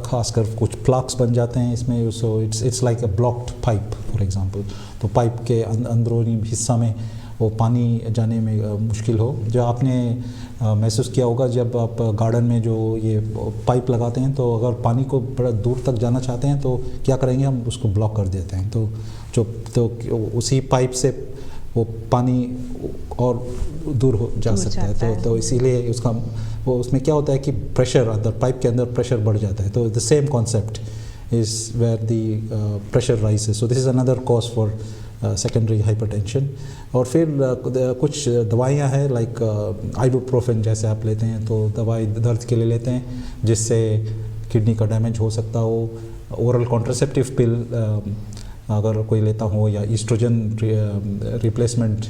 S2: खासकर कुछ प्लाक्स बन जाते हैं इसमें। So it's like a blocked pipe for example, तो पाइप के अंदरूनी हिस्सा में वो पानी जाने में मुश्किल हो। जो आपने महसूस किया होगा जब आप गार्डन में जो ये पाइप लगाते हैं, तो अगर पानी को बड़ा दूर तक जाना चाहते हैं तो क्या करेंगे, हम उसको ब्लॉक कर देते हैं, तो उसी पाइप से वो पानी और दूर हो जा सकता है। तो इसीलिए उसका वो उसमें क्या होता है कि प्रेशर अंदर पाइप के अंदर प्रेशर बढ़ जाता है। तो the same concept is where the pressure rises. So this is another cause for secondary hypertension. और फिर कुछ दवाइयाँ हैं लाइक आइबुप्रोफेन जैसे आप लेते हैं, तो दवाई दर्द के लिए लेते हैं जिससे किडनी का डैमेज हो सकता हो। ओरल कॉन्ट्रासेप्टिव पिल अगर कोई लेता हो, या ईस्ट्रोजन रिप्लेसमेंट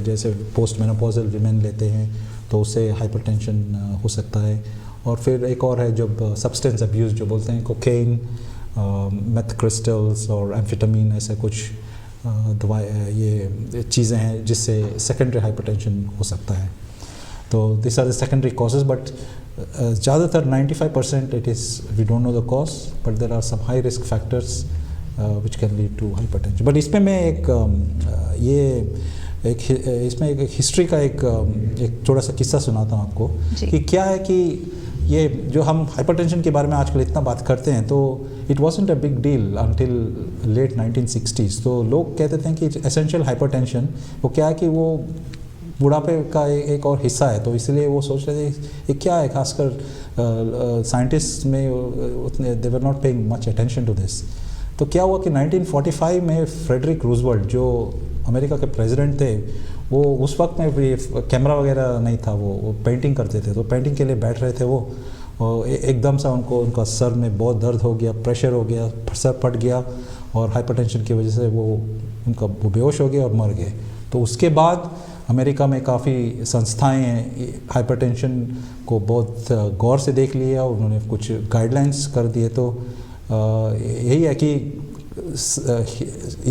S2: जैसे पोस्ट मेनोपॉजल वीमेन लेते हैं, तो उससे हाइपरटेंशन हो सकता है। और फिर एक और है जब सब्सटेंस अब्यूज़ जो बोलते हैं, कोकेन, मेथ क्रिस्टल्स और एम्फेटामिन, ऐसे कुछ दवाई ये चीज़ें हैं जिससे सेकेंडरी हाइपरटेंशन हो सकता है। तो this are the secondary causes, but ज़्यादातर 95% it is we don't know the cause, but there are some high risk factors which can lead to hypertension. But इसमें मैं इसमें एक हिस्ट्री का एक छोटा सा किस्सा सुनाता हूँ आपको कि क्या है कि ये जो हम हाइपरटेंशन के बारे में आजकल इतना बात करते हैं, तो it wasn't a big deal until late 1960s। तो लोग कहते थे कि एसेंशियल हाइपरटेंशन वो क्या है कि वो बुढ़ापे का एक और हिस्सा है, तो इसलिए वो सोच रहे थे ये क्या है। खासकर साइंटिस्ट में उतने they were not paying much attention to this. तो क्या हुआ कि 1945 में फ्रेडरिक रूजवेल्ट जो अमेरिका के प्रेसिडेंट थे, वो उस वक्त में भी कैमरा वगैरह नहीं था, वो पेंटिंग करते थे। तो पेंटिंग के लिए बैठ रहे थे वो, और एकदम से उनका सर में बहुत दर्द हो गया, प्रेशर हो गया, सर फट गया, और हाइपरटेंशन की वजह से वो बेहोश हो गए और मर गए। तो उसके बाद अमेरिका में काफ़ी संस्थाएं हाइपरटेंशन को बहुत गौर से देख लिया, उन्होंने कुछ गाइडलाइंस कर दिए। तो यही है कि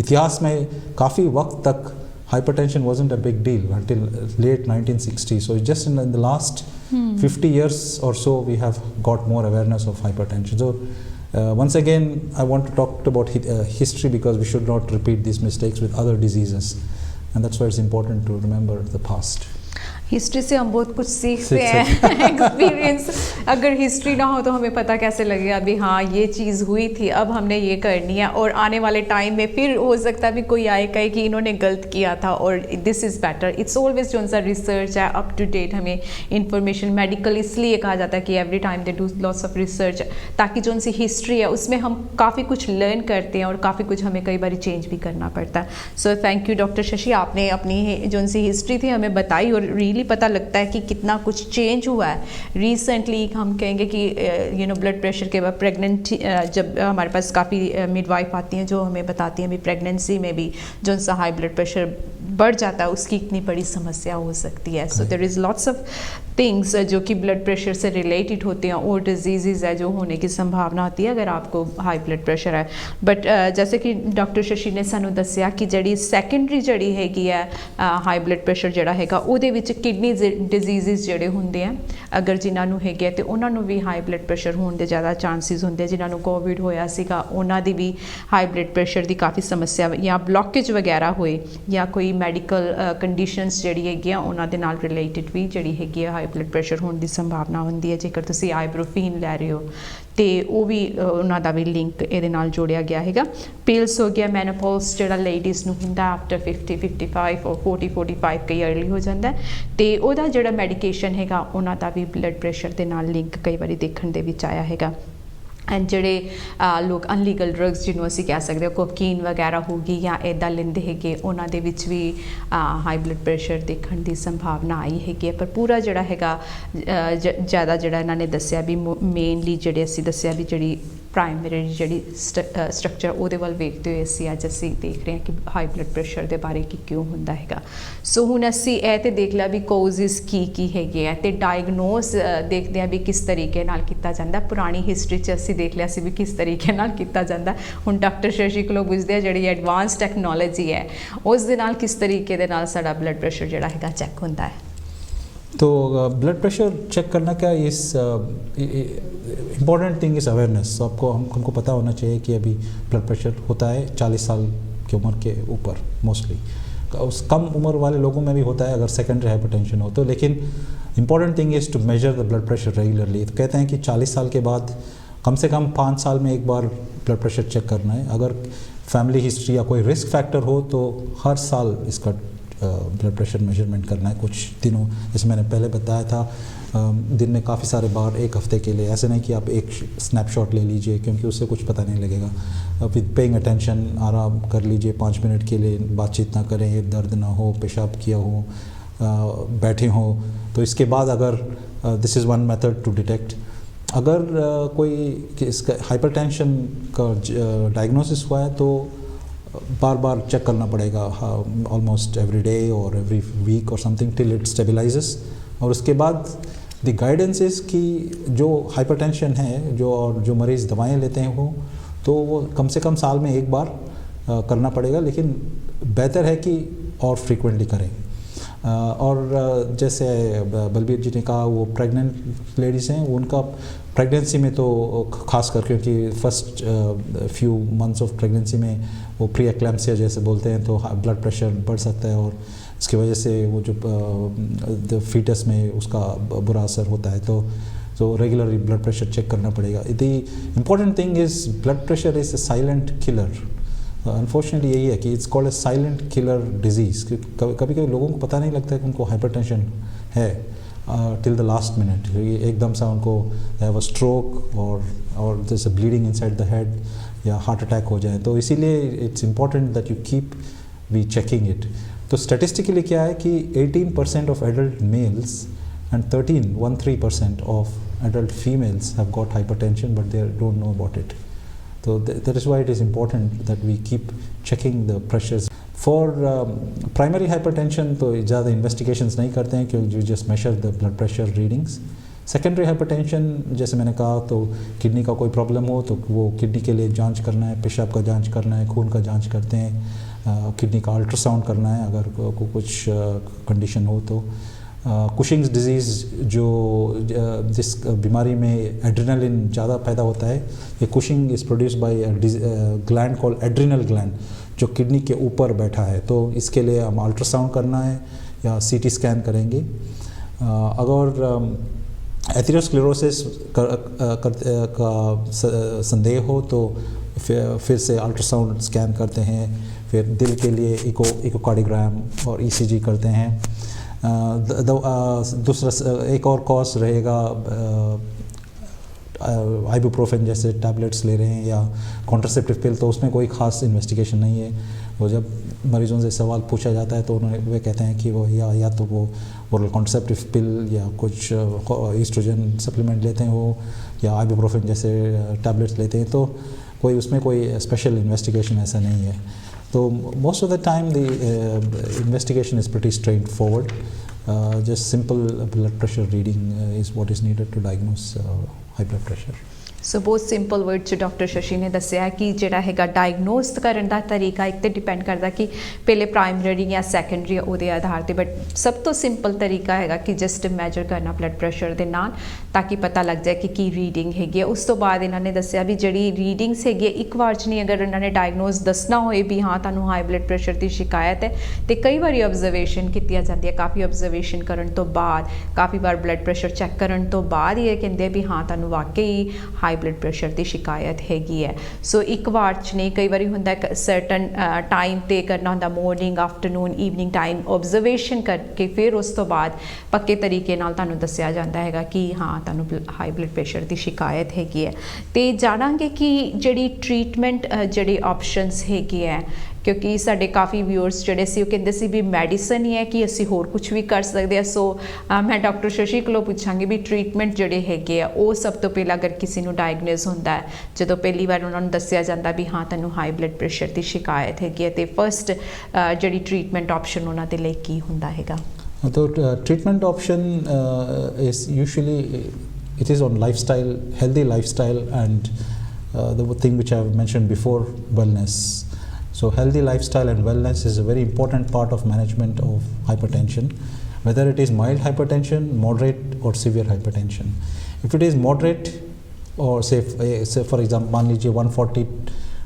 S2: इतिहास में काफ़ी वक्त तक hypertension wasn't a big deal until late 1960s. So just in the last 50 years or so, we have got more awareness of hypertension. So once again, I want to talk about history, because we should not repeat these mistakes with other diseases, and that's why it's important to remember the past.
S1: History से हम बहुत कुछ सीखते हैं experience अगर history ना हो तो हमें पता कैसे लगेगा अभी हाँ ये चीज़ हुई थी, अब हमने ये करनी है, और आने वाले टाइम में फिर हो सकता है भी कोई आए कहे कि इन्होंने गलत किया था और this is better. It's always जो सा रिसर्च है अप टू डेट, हमें इंफॉर्मेशन मेडिकल इसलिए कहा जाता है कि every time they do lots of research, ताकि जो सी हिस्ट्री है उसमें हम काफ़ी कुछ लर्न करते हैं और काफ़ी कुछ हमें कई बार चेंज भी करना पड़ता है. So thank you doctor Shashi, आपने अपनी जो सी हिस्ट्री थी हमें बताई और रियली पता लगता है कि कितना कुछ चेंज हुआ है रिसेंटली. हम कहेंगे कि ब्लड प्रेशर के बाद प्रेगनेंट जब हमारे पास काफ़ी मिडवाइफ आती हैं जो हमें बताती हैं भी प्रेगनेंसी में भी जो सा हाई ब्लड प्रेशर बढ़ जाता है उसकी इतनी बड़ी समस्या हो सकती है. So there is lots of things जो कि ब्लड प्रेशर से रिलेटेड होते हैं और डिजीज़ है जो होने की संभावना होती है अगर आपको हाई ब्लड प्रेशर है. बट जैसे कि डॉक्टर शशि ने सानू दसिया कि जड़ी सैकेंडरी जड़ी हैगी है हाई ब्लड प्रेशर जड़ा हैगा ਉਹਦੇ ਵਿੱਚ किडनी डिजीज़ ਜਿਹੜੇ ਹੁੰਦੇ ਆ ਅਗਰ ਜਿਨ੍ਹਾਂ ਨੂੰ ਹੈਗੇ ਆ ਤੇ ਉਹਨਾਂ ਨੂੰ ਵੀ ਹਾਈ ਬਲੱਡ ਪ੍ਰੈਸ਼ਰ ਹੋਣ ਦੇ ਜ਼ਿਆਦਾ ਚਾਂਸਿਸ ਹੁੰਦੇ ਆ. ਜਿਨ੍ਹਾਂ ਨੂੰ ਕੋਵਿਡ ਹੋਇਆ ਸੀਗਾ ਉਹਨਾਂ ਦੀ ਵੀ ਹਾਈ ਬਲੱਡ ਪ੍ਰੈਸ਼ਰ ਦੀ ਕਾਫੀ ਸਮੱਸਿਆ ਜਾਂ ਬਲੌਕੇਜ ਵਗੈਰਾ ਹੋਏ ਜਾਂ ਕੋਈ ਮੈਡੀਕਲ ਕੰਡੀਸ਼ਨਸ ਜਿਹੜੀ ਹੈਗੀ ਆ ਉਹਨਾਂ ਦੇ ਨਾਲ ਰਿਲੇਟਡ ਵੀ ਜਿਹੜੀ ਹੈਗੀ ਆ ਹਾਈ ਬਲੱਡ ਪ੍ਰੈਸ਼ਰ ਹੋਣ ਦੀ ਸੰਭਾਵਨਾ ਹੁੰਦੀ ਹੈ. ਜੇਕਰ ਤੁਸੀਂ ਆਈਬਰੋਫੀਨ ਲੈ ਰਹੇ ਹੋ ਤੇ ਉਹ ਵੀ ਉਹਨਾਂ ਦਾ ਵੀ ਲਿੰਕ ਇਹਦੇ ਨਾਲ ਜੋੜਿਆ ਗਿਆ ਹੈਗਾ. ਪਿਲਸ ਹੋ ਗਿਆ ਮੈਨੋਪੌਜ਼ ਜਿਹੜਾ ਲੇਡੀਜ਼ ਨੂੰ ਹੁੰਦਾ ਆਫਟਰ 50 55 ਔਰ 40 45 ਕਈ अर्ली ਹੋ ਜਾਂਦਾ ਤੇ ਉਹਦਾ ਜਿਹੜਾ ਮੈਡੀਕੇਸ਼ਨ ਹੈਗਾ ਉਹਨਾਂ ਦਾ ਵੀ ਬਲੱਡ ਪ੍ਰੈਸ਼ਰ ਦੇ ਨਾਲ ਲਿੰਕ ਕਈ ਵਾਰੀ ਦੇਖਣ ਦੇ ਵਿੱਚ ਆਇਆ ਹੈਗਾ. ਐਂਡ ਜਿਹੜੇ ਲੋਕ ਅਨਲੀਗਲ ਡਰੱਗਸ ਜਿਹਨੂੰ ਅਸੀਂ ਕਹਿ ਸਕਦੇ ਹਾਂ ਕੋਕੀਨ ਵਗੈਰਾ ਹੋ ਗਈ ਜਾਂ ਇੱਦਾਂ ਲੈਂਦੇ ਹੈਗੇ ਉਹਨਾਂ ਦੇ ਵਿੱਚ ਵੀ ਹਾਈ ਬਲੱਡ ਪ੍ਰੈਸ਼ਰ ਦੇਖਣ ਦੀ ਸੰਭਾਵਨਾ ਆਈ ਹੈਗੀ ਹੈ. ਪਰ ਪੂਰਾ ਜਿਹੜਾ ਹੈਗਾ ਜ਼ਿਆਦਾ ਜਿਹੜਾ ਇਹਨਾਂ ਨੇ ਦੱਸਿਆ ਵੀ ਮੇਨਲੀ ਜਿਹੜੇ ਅਸੀਂ ਦੱਸਿਆ ਵੀ ਜਿਹੜੀ ਪ੍ਰਾਇਮਰੀ ਜਿਹੜੀ ਸਟਰਕਚਰ ਉਹਦੇ ਵੱਲ ਵੇਖਦੇ ਹੋਏ ਅਸੀਂ ਦੇਖ ਰਹੇ ਹਾਂ ਕਿ ਹਾਈ ਬਲੱਡ ਪ੍ਰੈਸ਼ਰ ਦੇ ਬਾਰੇ ਕੀ ਕਿਉਂ ਹੁੰਦਾ ਹੈਗਾ. ਸੋ ਹੁਣ ਅਸੀਂ ਇਹ ਤੇ ਦੇਖ ਲਿਆ ਵੀ ਕੋਜ਼ਿਸ ਕੀ ਹੈਗੇ ਆ ਤੇ ਡਾਇਗਨੋਸ ਦੇਖਦੇ ਹਾਂ ਵੀ ਕਿਸ ਤਰੀਕੇ ਨਾਲ ਕੀਤਾ ਜਾਂਦਾ. ਪੁਰਾਣੀ ਹਿਸਟਰੀ 'ਚ ਅਸੀਂ ਦੇਖ ਲਿਆ ਸੀ ਵੀ ਕਿਸ ਤਰੀਕੇ ਨਾਲ ਕੀਤਾ ਜਾਂਦਾ. ਹੁਣ ਡਾਕਟਰ ਸ਼ਸ਼ੀ ਕੋਲੋਂ ਪੁੱਛਦੇ ਆ ਜਿਹੜੀ ਐਡਵਾਂਸ ਟੈਕਨੋਲੋਜੀ ਹੈ ਉਸ ਦੇ ਨਾਲ ਕਿਸ ਤਰੀਕੇ ਦੇ ਨਾਲ ਸਾਡਾ ਬਲੱਡ ਪ੍ਰੈਸ਼ਰ ਜਿਹੜਾ ਹੈਗਾ ਚੈੱਕ ਹੁੰਦਾ ਹੈ.
S2: तो ब्लड प्रेशर चेक करना क्या इस इम्पॉर्टेंट थिंग इज़ अवेयरनेस. तो हमको पता होना चाहिए कि अभी ब्लड प्रेशर होता है 40 साल की उम्र के ऊपर मोस्टली. उस कम उम्र वाले लोगों में भी होता है अगर सेकेंडरी हाइपरटेंशन हो तो. लेकिन important thing is to measure the blood pressure regularly. तो कहते हैं कि 40 साल के बाद कम से कम 5 साल में एक बार ब्लड प्रेशर चेक करना है. अगर फैमिली हिस्ट्री या कोई रिस्क फैक्टर हो तो हर साल इसका ब्लड प्रेशर मेजरमेंट करना है. कुछ दिनों जैसे मैंने पहले बताया था दिन में काफ़ी सारे बार एक हफ्ते के लिए. ऐसे नहीं कि आप एक स्नैपशॉट ले लीजिए क्योंकि उससे कुछ पता नहीं लगेगा. विद पेइंग अटेंशन आराम कर लीजिए 5 मिनट के लिए, बातचीत ना करें, दर्द ना हो, पेशाब किया हो, बैठे हो. तो इसके बाद अगर this is one method to detect. अगर कोई इसका हाइपरटेंशन का डायग्नोसिस हुआ है तो बार बार चेक करना पड़ेगा ऑलमोस्ट एवरी डे और एवरी वीक और समथिंग टिल इट स्टेबलाइजेस. और उसके बाद द गाइडेंस इज़ कि जो हाइपरटेंशन है जो मरीज़ दवाएं लेते हैं वो तो वो कम से कम साल में एक बार करना पड़ेगा. लेकिन बेहतर है कि और फ्रीक्वेंटली करें. और जैसे बलबीर जी ने कहा वो प्रेग्नेंट लेडीज़ हैं उनका प्रेगनेंसी में तो खास कर क्योंकि first few months of pregnancy में वो प्री एक्लैम्सिया जैसे बोलते हैं तो ब्लड प्रेशर बढ़ सकता है और इसकी वजह से वो जो फीटस में उसका बुरा असर होता है. तो रेगुलरली ब्लड प्रेशर चेक करना पड़ेगा. The important thing is blood pressure is a silent killer. Unfortunately यही है कि it's called a silent killer disease. कभी कभी लोगों को पता नहीं लगता है कि उनको हाइपरटेंशन है टिल द लास्ट मिनट. एकदम से उनको हैव अ स्ट्रोक और जैसे ब्लीडिंग इनसाइड द हेड या हार्ट अटैक हो जाए. तो इसीलिए it's important that you keep we checking it. तो स्टैटिस्टिकली क्या है कि 18% of adult males and 13% of adult females have got hypertension but they don't know about it. So that is why it is important that we keep checking the pressures. For primary hypertension तो ज़्यादा investigations नहीं करते हैं क्योंकि you just measure the blood pressure readings. Secondary hypertension जैसे मैंने कहा, तो किडनी का कोई प्रॉब्लम हो तो वो किडनी के लिए जांच करना है, पेशाब का जांच करना है, खून का जांच करते हैं, किडनी का अल्ट्रासाउंड करना है अगर कुछ कंडीशन हो तो। कुशिंग्स डिजीज़ जो जिस बीमारी में एड्रेनलिन ज़्यादा पैदा होता है, ये Cushing is produce by gland called adrenal gland जो किडनी के ऊपर बैठा है, तो इसके लिए हम अल्ट्रासाउंड करना है या सीटी स्कैन करेंगे। अगर एथेरोस्क्लेरोसिस का संदेह हो तो फिर से अल्ट्रासाउंड स्कैन करते हैं, फिर दिल के लिए इकोकार्डियोग्राम और ईसीजी करते हैं। दूसरा एक और कॉज रहेगा आइबुप्रोफेन जैसे टैबलेट्स ले रहे हैं या कॉन्ट्रासेप्टिव पिल, तो उसमें कोई ख़ास इन्वेस्टिगेशन नहीं है। वो जब मरीजों से सवाल पूछा जाता है तो वे कहते हैं कि वो या तो वो ओरल कॉन्ट्रासेप्टिव पिल या कुछ ईस्ट्रोजन सप्लीमेंट लेते हैं वो, या आइबुप्रोफेन जैसे टैबलेट्स लेते हैं, तो उसमें कोई स्पेशल इन्वेस्टिगेशन ऐसा नहीं है। तो most of the time the investigation is pretty straight forward, just simple blood pressure reading is what is needed to diagnose high blood pressure.
S1: ਸੋ ਬਹੁਤ ਸਿੰਪਲ ਵਰਡ 'ਚ ਡਾਕਟਰ ਸ਼ਸ਼ੀ ਨੇ ਦੱਸਿਆ ਕਿ ਜਿਹੜਾ ਹੈਗਾ ਡਾਇਗਨੋਸ ਕਰਨ ਦਾ ਤਰੀਕਾ ਇੱਕ ਤੇ ਡਿਪੈਂਡ ਕਰਦਾ ਕਿ ਪਹਿਲੇ ਪ੍ਰਾਇਮਰੀ ਜਾਂ ਸੈਕੰਡਰੀ ਉਹਦੇ ਆਧਾਰ ਤੇ, ਬਟ ਸਭ ਤੋਂ ਸਿੰਪਲ ਤਰੀਕਾ ਹੈਗਾ ਕਿ ਜਸਟ ਮੈਜਰ ਕਰਨਾ ਬਲੱਡ ਪ੍ਰੈਸ਼ਰ ਦੇ ਨਾਲ ਤਾਂ ਕਿ ਪਤਾ ਲੱਗ ਜਾਏ ਕਿ ਕੀ ਰੀਡਿੰਗ ਹੈਗੀ ਹੈ। ਉਸ ਤੋਂ ਬਾਅਦ ਇਹਨਾਂ ਨੇ ਦੱਸਿਆ ਵੀ ਜਿਹੜੀ ਰੀਡਿੰਗਸ ਹੈਗੀ ਇੱਕ ਵਾਰ 'ਚ ਨਹੀਂ, ਅਗਰ ਇਹਨਾਂ ਨੇ ਡਾਇਗਨੋਸ ਦੱਸਣਾ ਹੋਏ ਵੀ ਹਾਂ ਤੁਹਾਨੂੰ ਹਾਈ ਬਲੱਡ ਪ੍ਰੈਸ਼ਰ ਦੀ ਸ਼ਿਕਾਇਤ ਹੈ ਤੇ ਕਈ ਵਾਰੀ ਆਬਜ਼ਰਵੇਸ਼ਨ ਕੀਤੀਆਂ ਜਾਂਦੀਆਂ, ਕਾਫੀ ਆਬਜ਼ਰਵੇਸ਼ਨ ਕਰਨ ਤੋਂ ਬਾਅਦ, ਕਾਫੀ ਵਾਰ ਬਲੱਡ ਪ੍ਰੈਸ਼ਰ ਚੈੱਕ ਕਰਨ ਤੋਂ ਬਾਅਦ ਇਹ ਕਹਿੰਦੇ ਵੀ ਹਾਂ ਤੁਹਾਨੂੰ ਵਾਕਈ ਹਾਈ ਬਲੱਡ ਪ੍ਰੈਸ਼ਰ ਦੀ ਸ਼ਿਕਾਇਤ ਹੈਗੀ ਹੈ। ਸੋ ਇੱਕ ਵਾਰ 'ਚ ਨਹੀਂ, ਕਈ ਵਾਰੀ ਹੁੰਦਾ ਸਰਟਨ ਟਾਈਮ 'ਤੇ ਕਰਨਾ ਹੁੰਦਾ, morning, afternoon, evening time observation ਕਰਕੇ ਫਿਰ ਉਸ ਤੋਂ ਬਾਅਦ ਪੱਕੇ ਤਰੀਕੇ ਨਾਲ ਤੁਹਾਨੂੰ ਦੱਸਿਆ ਜਾਂਦਾ ਹੈਗਾ ਕਿ ਹਾਂ ਤੁਹਾਨੂੰ ਹਾਈ ਬਲੱਡ ਪ੍ਰੈਸ਼ਰ ਦੀ ਸ਼ਿਕਾਇਤ ਹੈਗੀ ਹੈ। ਅਤੇ ਜਾਣਾਂਗੇ ਕਿ ਜਿਹੜੀ ਟਰੀਟਮੈਂਟ ਜਿਹੜੇ ਆਪਸ਼ਨਸ ਹੈਗੇ ਹੈ, ਕਿਉਂਕਿ ਸਾਡੇ ਕਾਫੀ ਵਿਊਅਰਸ ਜਿਹੜੇ ਸੀ ਉਹ ਕਹਿੰਦੇ ਸੀ ਵੀ ਮੈਡੀਸਨ ਹੀ ਹੈ ਕਿ ਅਸੀਂ ਹੋਰ ਕੁਝ ਵੀ ਕਰ ਸਕਦੇ ਹਾਂ। ਸੋ ਮੈਂ ਡਾਕਟਰ ਸ਼ਸ਼ੀ ਕੋਲੋਂ ਪੁੱਛਾਂਗੀ ਵੀ ਟਰੀਟਮੈਂਟ ਜਿਹੜੇ ਹੈਗੇ ਆ ਉਹ ਸਭ ਤੋਂ ਪਹਿਲਾਂ ਅਗਰ ਕਿਸੇ ਨੂੰ ਡਾਇਗਨੋਸ ਹੁੰਦਾ ਹੈ, ਜਦੋਂ ਪਹਿਲੀ ਵਾਰ ਉਹਨਾਂ ਨੂੰ ਦੱਸਿਆ ਜਾਂਦਾ ਵੀ ਹਾਂ ਤੁਹਾਨੂੰ ਹਾਈ ਬਲੱਡ ਪ੍ਰੈਸ਼ਰ ਦੀ ਸ਼ਿਕਾਇਤ ਹੈਗੀ ਹੈ, ਤੇ ਫਸਟ ਜਿਹੜੀ ਟਰੀਟਮੈਂਟ ਆਪਸ਼ਨ ਉਹਨਾਂ ਦੇ ਲਈ ਕੀ ਹੁੰਦਾ ਹੈਗਾ?
S2: तो treatment option is usually it is on lifestyle, healthy lifestyle, and the thing which I have mentioned before, wellness. So healthy lifestyle and wellness is a very important part of management of hypertension, whether it is mild hypertension, moderate or severe hypertension. If it is moderate, or say for example मान लीजिए 140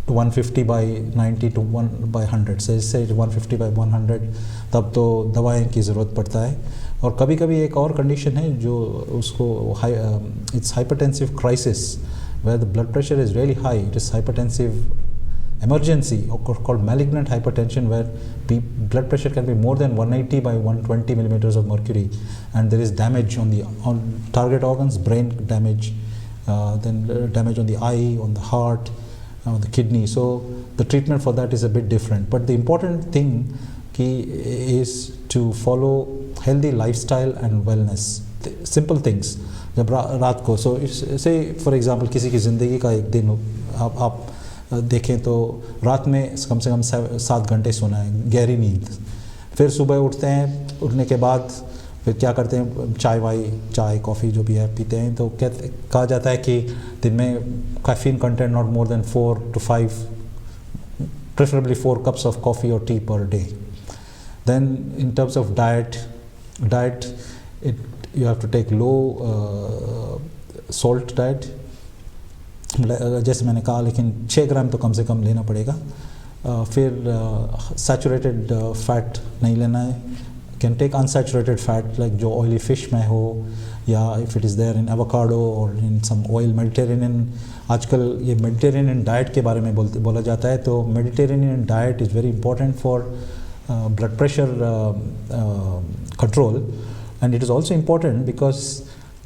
S2: to 150 by 90 to 1 by 100, say 150 by 100, तब तो दवाएं की ज़रूरत पड़ता है। और कभी कभी एक और कंडीशन है जो उसको it's hypertensive crisis, where the blood pressure is really high, it is hypertensive emergency called malignant hypertension, where blood pressure can be more than 180 by 120 millimeters of mercury, and there is damage on target organs, brain damage, then damage on the eye, on the heart, on the kidney. So the treatment for that is a bit different, but the important thing is to follow healthy lifestyle and wellness, simple things. जब रात को, so say for example किसी की ज़िंदगी का एक दिन आप देखें तो रात में कम से कम 7 घंटे सोना है, गहरी नींद, फिर सुबह उठते हैं, उठने के बाद फिर क्या करते हैं, चाय कॉफ़ी जो भी है पीते हैं, तो कहा जाता है कि दिन में caffeine content not more than 4 to 5, preferably 4 cups of coffee or tea per day. Then in terms of diet you have to take low salt diet, जैसे मैंने कहा, लेकिन 6 ग्राम तो कम से कम लेना पड़ेगा। फिर सैचुरेटेड फैट नहीं लेना है, can take unsaturated fat like जो ऑयली फिश में हो, या if it is there in avocado और इन सम ऑयल। मेडिटेरेनियन, आजकल ये मेडिटेरेनियन डाइट के बारे में बोला जाता है, तो Mediterranean diet is very important for blood pressure control, and it is also important because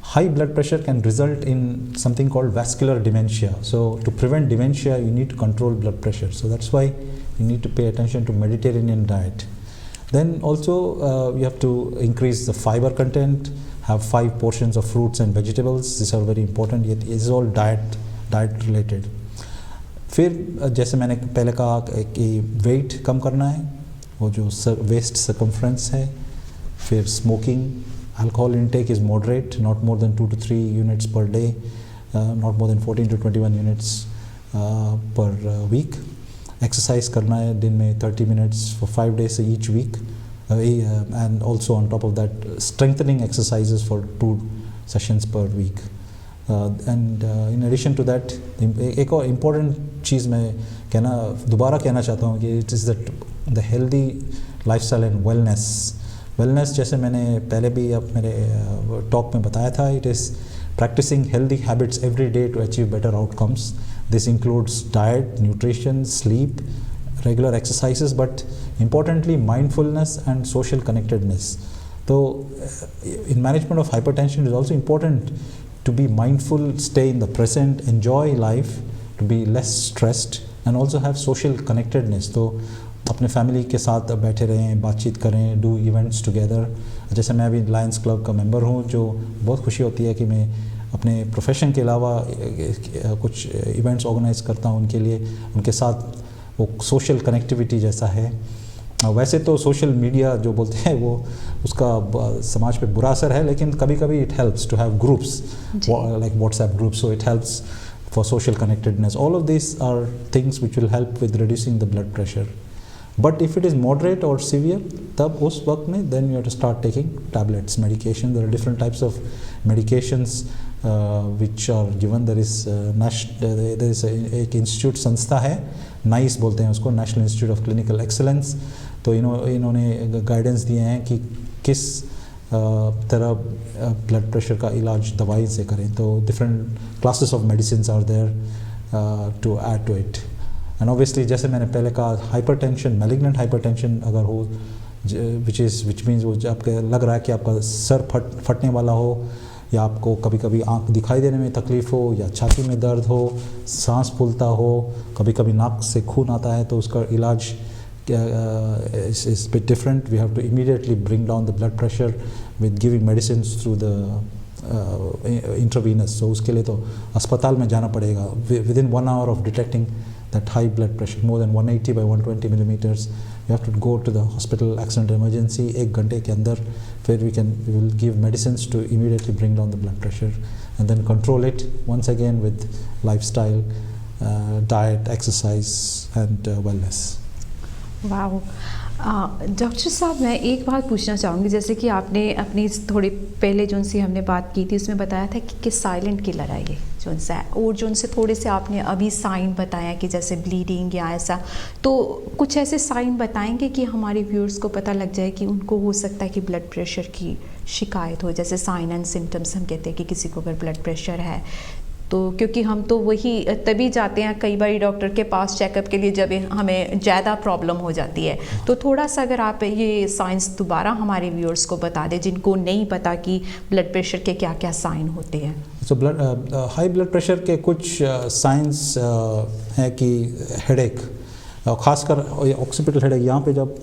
S2: high blood pressure can result in something called vascular dementia. So to prevent dementia, you need to control blood pressure. So that's why you need to pay attention to Mediterranean diet. Then also you have to increase the fiber content, have 5 portions of fruits and vegetables. These are very important. It is all diet related. फिर जैसे मैंने पहले कहा कि weight कम करना है, वो जो waist circumference है, फिर smoking, alcohol intake is moderate, not more than 2 to 3 units per day, not more than 14 to 21 units per week. Exercise करना है दिन में 30 minutes for 5 days each week, and also on top of that strengthening exercises for 2 sessions per week. And in addition to that, एक और important चीज़ मैं दोबारा कहना चाहता हूँ कि it is the healthy lifestyle and wellness जैसे मैंने पहले भी अब मेरे टॉक में बताया था, it is practicing healthy habits every day to achieve better outcomes. This includes diet, nutrition, sleep, regular exercises, but importantly mindfulness and social connectedness. So in management of hypertension it is also important to be mindful, stay in the present, enjoy life, to be less stressed and also have social connectedness. तो अपने family के साथ बैठे रहें, बातचीत करें, do events together. जैसे मैं अभी लायंस क्लब का मेंबर हूँ, जो बहुत खुशी होती है कि मैं अपने प्रोफेशन के अलावा कुछ इवेंट्स ऑर्गेनाइज करता हूँ उनके लिए, उनके साथ वो सोशल कनेक्टिविटी जैसा है. वैसे तो सोशल मीडिया जो बोलते हैं वो उसका समाज पे बुरा असर है, लेकिन कभी कभी it helps to have groups like WhatsApp groups, so it helps for social connectedness. All of this are things which will help with reducing the blood pressure. But if it is moderate or severe, तब उस वक्त में then you have to start taking tablets, medication. There are different types of medications which are given. There is एक institute संस्था है, NICE बोलते हैं उसको, national institute of clinical excellence. तो इन्होंने गाइडेंस दिए हैं कि किस तरह ब्लड प्रेशर का इलाज दवाई से करें. तो different classes of medicine are there to add to it. And obviously जैसे मैंने पहले कहा, हाइपरटेंशन, मैलिग्नेंट हाइपरटेंशन अगर हो, विच मीन्स वो आपके लग रहा है कि आपका सर फटने वाला हो, या आपको कभी कभी आँख दिखाई देने में तकलीफ़ हो, या छाती में दर्द हो, सांस फूलता हो, कभी कभी नाक से खून आता है, तो उसका इलाज is bit different. We have to immediately bring down the blood pressure with giving medicines through the intravenous. So उसके लिए तो अस्पताल में जाना पड़ेगा. Within 1 hour of detecting that high blood pressure, more than 180 by 120 millimeters, you have to go to the hospital accident emergency. 1 घंटे के अंदर फिर we will give medicines to immediately bring down the blood pressure and then control it once again with lifestyle, diet, exercise and wellness.
S1: वाह. Doctor साहब, मैं एक बात पूछना चाहूँगी. जैसे कि आपने अपनी थोड़ी पहले जो उनसे हमने बात की थी उसमें बताया था कि साइलेंट किलर है ये जो उनसे, और जो उनसे थोड़े से आपने अभी साइन बताया कि जैसे ब्लीडिंग या ऐसा, तो कुछ ऐसे साइन बताएंगे कि हमारे व्यूअर्स को पता लग जाए कि उनको हो सकता है कि ब्लड प्रेशर की शिकायत हो. जैसे साइन एंड सिम्टम्स हम कहते हैं कि किसी को अगर ब्लड प्रेशर है तो, क्योंकि हम तो वही तभी जाते हैं कई बार डॉक्टर के पास चेकअप के लिए जब हमें ज़्यादा प्रॉब्लम हो जाती है. तो थोड़ा सा अगर आप ये साइंस दोबारा हमारे व्यूअर्स को बता दें जिनको नहीं पता कि ब्लड प्रेशर के क्या क्या साइन होते हैं.
S2: सो हाई ब्लड प्रेशर के कुछ साइंस हैं कि हेडेक, खासकर ऑक्सीपिटल हेडेक, यहाँ पे जब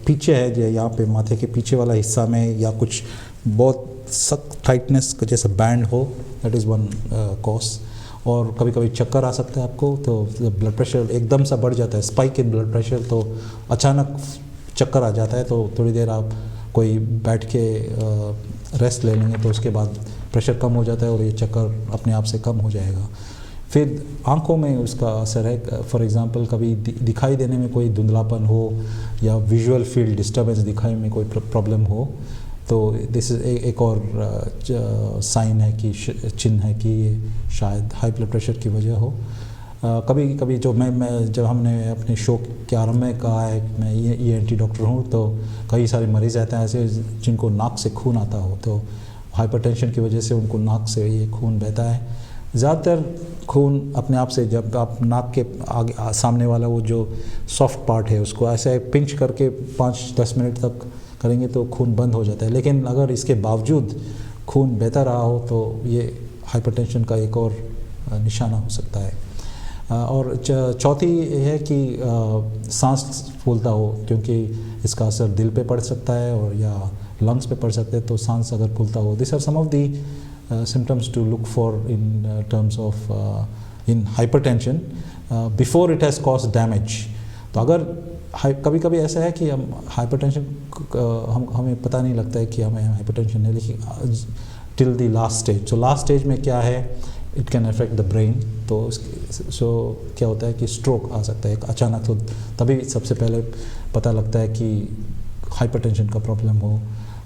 S2: पीछे है, यहाँ पे माथे के पीछे वाला हिस्सा में या कुछ बहुत सख्त टाइटनेस जैसा बैंड हो, दैट इज़ वन कॉज. और कभी कभी चक्कर आ सकता है आपको, तो ब्लड प्रेशर एकदम सा बढ़ जाता है, स्पाइक इन ब्लड प्रेशर, तो अचानक चक्कर आ जाता है. तो थोड़ी देर आप कोई बैठ के रेस्ट ले लेंगे तो उसके बाद प्रेशर कम हो जाता है और ये चक्कर अपने आप से कम हो जाएगा. फिर आँखों में उसका असर है. फॉर एग्ज़ाम्पल कभी दिखाई देने में कोई धुंधलापन हो या विजुअल फील्ड डिस्टर्बेंस, दिखाई में कोई प्रॉब्लम हो, तो दिस इज़ एक और साइन है कि चिन्ह है कि ये शायद हाई ब्लड प्रेशर की वजह हो. कभी कभी जो मैं जब हमने अपने शो के आरंभ में कहा है कि मैं ENT डॉक्टर हूँ, तो कई सारे मरीज़ रहते हैं ऐसे जिनको नाक से खून आता हो, तो हाइपरटेंशन की वजह से उनको नाक से ये खून बहता है. ज़्यादातर खून अपने आप से, जब आप नाक के आगे सामने वाला वो जो सॉफ्ट पार्ट है उसको ऐसे पिंच करके 5-10 मिनट तक करेंगे तो खून बंद हो जाता है. लेकिन अगर इसके बावजूद खून बहता रहा हो तो ये हाइपरटेंशन का एक और निशाना हो सकता है. और चौथी है कि सांस फूलता हो, क्योंकि इसका असर दिल पे पड़ सकता है और या लंग्स पे पड़ सकते हैं. तो सांस अगर फूलता हो, this are some of the symptoms to look for in terms of in hypertension before it has caused damage. तो अगर कभी कभी ऐसा है कि हम हाइपरटेंशन हमें पता नहीं लगता है कि हमें हाइपरटेंशन है, लेकिन टिल द लास्ट स्टेज। तो लास्ट स्टेज में क्या है, it can affect the brain. तो सो क्या होता है कि स्ट्रोक आ सकता है अचानक, तो तभी सबसे पहले पता लगता है कि हाइपरटेंशन का प्रॉब्लम हो।